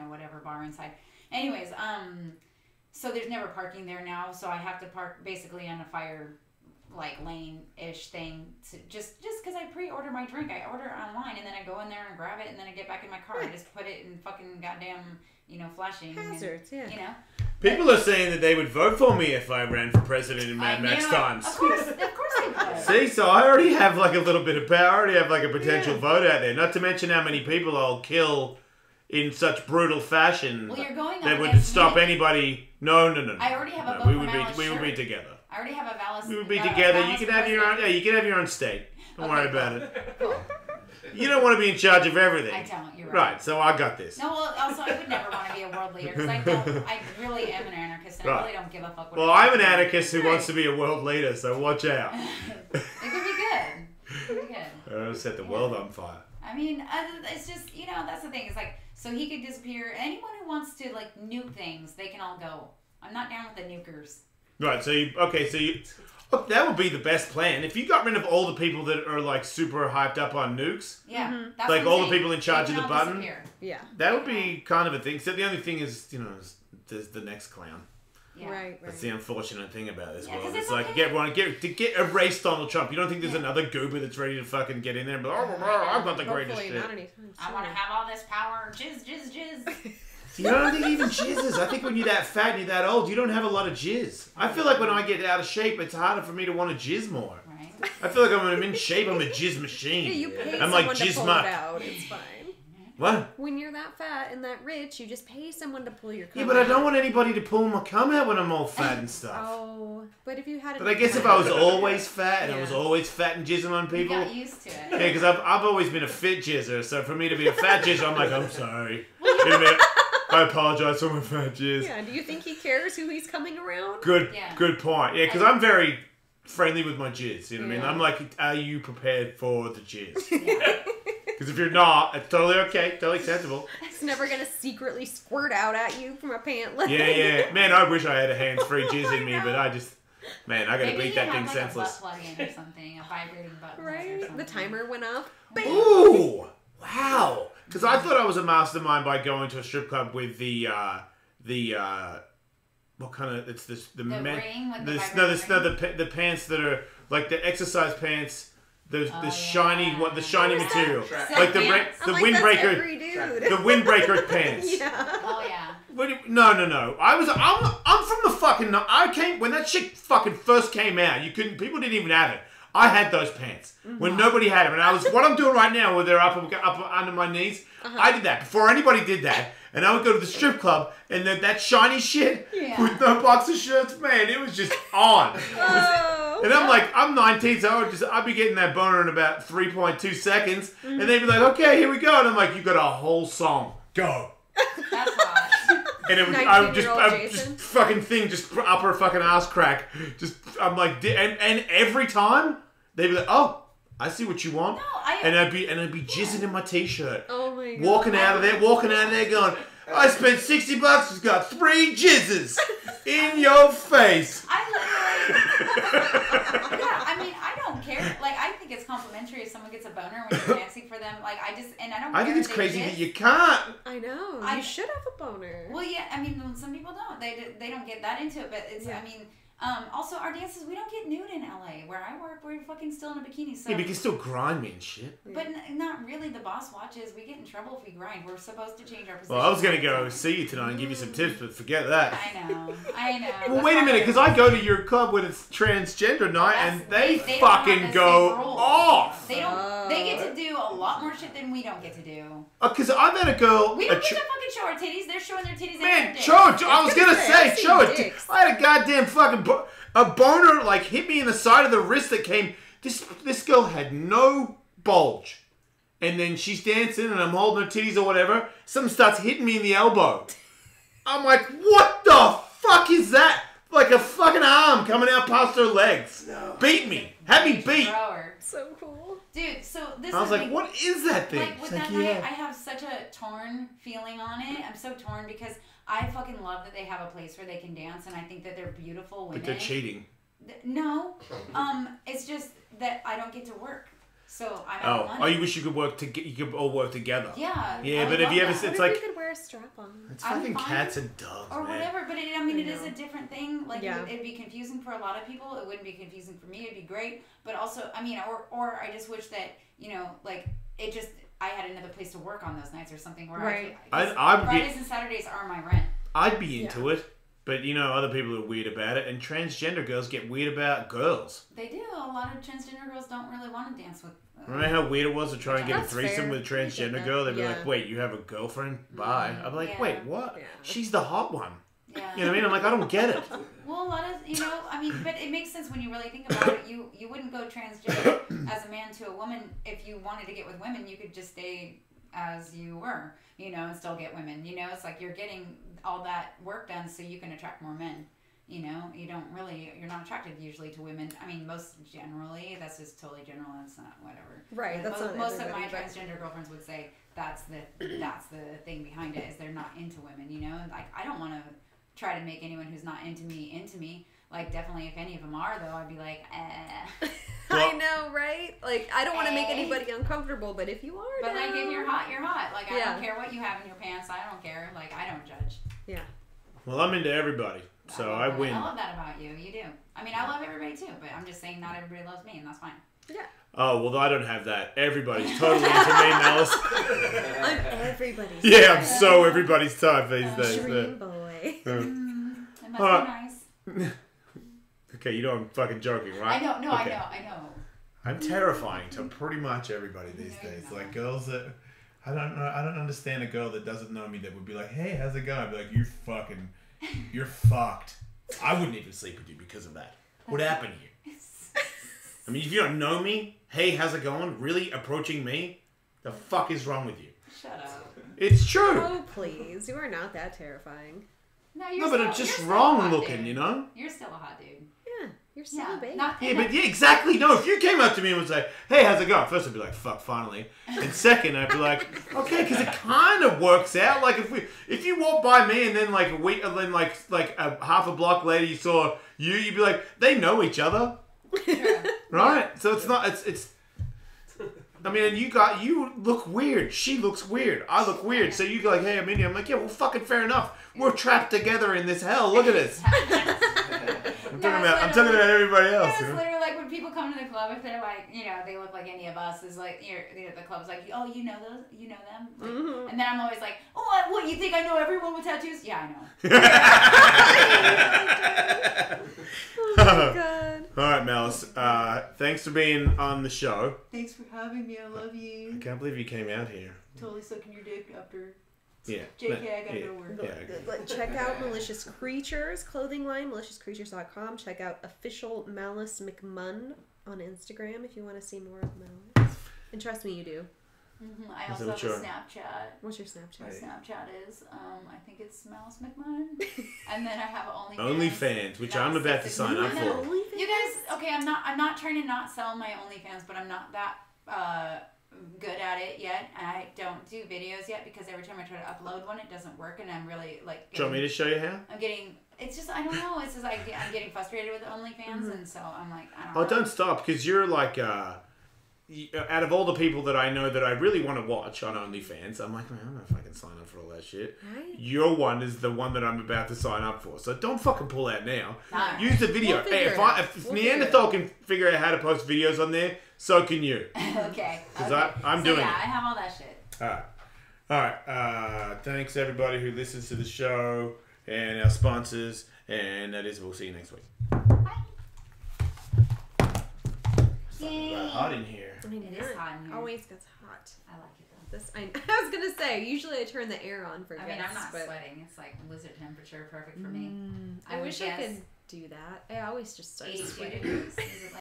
whatever bar inside. Anyways, so there's never parking there now, so I have to park basically on a fire like lane-ish thing to, just because I pre-order my drink. I order it online and then I go in there and grab it and then I get back in my car. I just put it in fucking goddamn, flashing. Hazards, and, yeah. People are saying that they would vote for me if I ran for president in Mad I Max knew it. times. Of course they would. See, so I already have like a little bit of power. I already have like a potential vote out there. Not to mention how many people I'll kill in such brutal fashion Well, you're going that up would against stop me. anybody. No. I already have a No, vote we for would Malice we would be shirt. together. I already have a Valis. We would be together. You can have your own. Yeah, you can have your own state. Don't worry about it. Cool. You don't want to be in charge of everything. I don't. You're right. Right. So I got this. No, well, also I would never want to be a world leader because I really am an anarchist and I Right. really don't give a fuck what. Well, I'm an anarchist who wants to be a world leader. So watch out. It could be good. It could be good. I'll set the world on fire. I mean, it's just that's the thing. It's like so he could disappear. Anyone who wants to like nuke things, they can all go. I'm not down with the nukers. Right. So you look, that would be the best plan. If you got rid of all the people that are like super hyped up on nukes, Yeah, that's like what all I'm the saying. people in charge They of can the all button. disappear. Yeah. that would be kind of a thing. Except the only thing is, there's the next clown. Yeah. Right. That's the unfortunate thing about this Yeah, world. 'cause It's it's like okay. get erase Donald Trump. You don't think there's another goober that's ready to fucking get in there and be like, oh, I've got the greatest Hopefully shit. not anytime I want to soon. have all this power. Jizz, jizz, jizz. You don't think even jizzes. I think when you're that fat and you're that old, you don't have a lot of jizz. I feel like when I get out of shape, it's harder for me to want to jizz more. Right. I feel like when I'm in shape, I'm a jizz machine. Yeah, you pay I'm someone like to jizz pull muck. it out. It's fine. What? When you're that fat and that rich, you just pay someone to pull your cum Yeah, but I out. don't want anybody to pull my cum out when I'm all fat and stuff. Oh, but if you had. But I guess if I was always fat and I was Yeah. always fat and jizzing on You people. got used to it. Yeah, because I've always been a fit jizzer, so for me to be a fat jizzer, I'm like, I'm sorry. I apologize for my fat jizz. Yeah. Do you think he cares who he's coming around? Good, Yeah. good point. Yeah, because I'm very friendly with my jizz. You know what I mean? Yeah. I'm like, are you prepared for the jizz? Yeah. Because if you're not, it's totally okay, totally acceptable. It's never gonna secretly squirt out at you from a pant leg. Yeah. Man, I wish I had a hands-free jizz in me, but I just, man, I gotta Maybe beat you that have thing like senseless. a butt plug-in or something, a vibrating butt plug or Right? something. The timer went up. Bang! Ooh! Wow! Because I thought I was a mastermind by going to a strip club with the what kind of, it's this, the men, ring with the this, vibrating no, ring? the pants that are like the exercise pants, the shiny the shiny Who's that? material, Silk like the pants? I'm like, windbreaker, that's every dude. the windbreaker pants. Yeah. Oh yeah. No. I'm from the fucking. I came when that shit fucking first came out. People didn't even have it. I had those pants when nobody had them, and I was what I'm doing right now, where they're up under my knees. I did that before anybody did that, and I would go to the strip club, and that shiny shit with no boxer shirts, man, it was just on. Oh. And I'm like, I'm 19, so I'd be getting that boner in about 3.2 seconds, and they'd be like, okay, here we go, and I'm like, you got a whole song, go. That's hot. And it was, I would just fucking thing, just up her fucking ass crack. I'm like, and every time they'd be like, oh, I see what you want. No, and I'd be jizzing in my t-shirt. Oh my god. Walking out of there going, I spent $60, just got 3 jizzes in your face. I literally, yeah, I mean, I don't care. Like, I think it's complimentary if someone gets a boner when you're dancing for them. Like, I don't I care think it's if they crazy jizz. that you can't. I know. You should have a boner. Well, yeah, I mean, some people don't. They don't get that into it, but it's, I mean, also our dances, we don't get nude in LA. Where I work, we're fucking still in a bikini. So. Yeah, but you can still grind me and shit. But not really. The boss watches. We get in trouble if we grind. We're supposed to change our position. Well, I was gonna go see you tonight and give you some tips, but forget that. I know. Well, wait a minute, because I go to your club when it's transgender night, and they fucking go off. They don't. They get to do a lot more shit than we don't get to do. Because I've had a girl. We don't get to fucking show our titties. They're showing their titties. Man, and their show it. dicks. I was gonna say, show it. I had a goddamn fucking a boner like hit me in the side of the wrist that came. This girl had no bulge, and then she's dancing, and I'm holding her titties or whatever. Something starts hitting me in the elbow. I'm like, what the fuck is that? Like a fucking arm coming out past her legs. No. Beat me. Had me beat. So cool. Dude, so this I was is like, what is that thing? Like, with that night, I have such a torn feeling on it. I'm so torn because I fucking love that they have a place where they can dance, and I think that they're beautiful women. But they're cheating. No. It's just that I don't get to work. So I'm out of money. Oh, you wish you could all work together. Yeah. Yeah, but if you ever, it's like, you could wear a strap on. It's fucking cats and dogs, or man. whatever. But it is a different thing. Like, yeah. it'd be confusing for a lot of people. It wouldn't be confusing for me. It'd be great. But also, I mean, or I just wish that, you know, like, it just, I had another place to work on those nights or something where Fridays and Saturdays are my rent. I'd be into it. But, you know, other people are weird about it, and transgender girls get weird about girls. They do. A lot of transgender girls don't really want to dance with... Remember how weird it was to try and get a threesome with a transgender girl? They'd be like, wait, you have a girlfriend? Bye. I'd be like, wait, what? Yeah. She's the hot one. Yeah. You know what I mean? I'm like, I don't get it. Well, a lot of, you know, I mean, but it makes sense when you really think about it. You wouldn't go transgender as a man to a woman. If you wanted to get with women, you could just stay as you were, you know, and still get women. You know, it's like you're getting all that work done so you can attract more men. You know, you're not attracted usually to women. I mean, most generally, that's just totally general. It's not whatever. Right. That's most of my transgender girlfriends would say that's the thing behind it is they're not into women. You know, and like I don't want to try to make anyone who's not into me. Like, definitely, if any of them are, though, I'd be like, eh. I know, right? Like, I don't want to make anybody uncomfortable, but if you are, but like, if you're hot, you're hot. Like, I don't care what you have in your pants. I don't care. Like, I don't judge. Yeah. Well, I'm into everybody, so I win. I love that about you. You do. I mean, I love everybody too, but I'm just saying not everybody loves me, and that's fine. Yeah. Oh, well, I don't have that. Everybody's totally into me, Malice. I'm everybody's Yeah, I'm so everybody's type these days. Dream boy. That must be nice. Okay, you know I'm fucking joking, right? I know, no, okay. I know. I'm terrifying to pretty much everybody these days. Like, girls that... I don't understand a girl that doesn't know me that would be like, hey, how's it going? I'd be like, you're fucked. I wouldn't even sleep with you because of that. What happened here? I mean, if you don't know me, hey, how's it going? Really approaching me? The fuck is wrong with you? Shut up. It's true. Oh, please. You are not that terrifying. No, but it's just wrong looking, dude. You know? You're still a hot dude. Yeah, you're still a baby. Yeah, exactly. No, if you came up to me and was like, hey, how's it going? First, I'd be like, fuck, finally. And second, I'd be like, okay, because it kind of works out. Like, if you walk by me and then like a week, and then like a half a block later you saw you'd be like, they know each other. True. Right? So it's not, it's I mean, you look weird. She looks weird. I look weird. So you go like, hey, I'm in here. I'm like, yeah, well, fucking fair enough. We're trapped together in this hell. Look at this. I'm talking about everybody else. Yeah, it's literally like when when people come to the club, if they're like, you know, they look like any of us, is like, the club's like, oh, you know those, you know them, like, and then I'm always like, oh, what, you think I know everyone with tattoos? Yeah, I know. Oh my god. All right, Malice. Thanks for being on the show. Thanks for having me. I love I you. can't believe you came out here. Totally sucking your dick after. Yeah. JK, I gotta go work. Yeah. Check out Malicious Creatures clothing line, maliciouscreatures.com. Check out official Malice McMunn on Instagram if you want to see more of Malice. And trust me, you do. I also have a Snapchat. What's your Snapchat? My Snapchat is, I think it's Malice McMahon. And then I have OnlyFans. OnlyFans, which I'm about to sign up for. You guys, okay, I'm not trying to not sell my OnlyFans, but I'm not that good at it yet. I don't do videos yet because every time I try to upload one, it doesn't work, and I'm really like. Do you want me to show you how? I'm getting. It's just I don't know. It's just I'm getting frustrated with OnlyFans, and so I'm like I don't know. Oh, don't stop, because you're like out of all the people that I know that I really want to watch on OnlyFans, I'm like, man, I don't know if I can sign up for all that shit. Right. Your one is the one that I'm about to sign up for, so don't fucking pull out now. No. Use the video. We'll Hey, if Neanderthal can figure out how to post videos on there, so can you. Okay. Because okay. I'm doing it. Yeah, I have all that shit. All right. Thanks everybody who listens to the show and our sponsors, and that is, we'll see you next week. Yay. Hot in here. I mean, It is hot in here. Always gets hot. I like it though. I was gonna say, usually I turn the air on for I guests, mean, I'm not but sweating. It's like blizzard temperature, perfect for me. I wish I could do that. I always just start 82 sweating. degrees. Is it like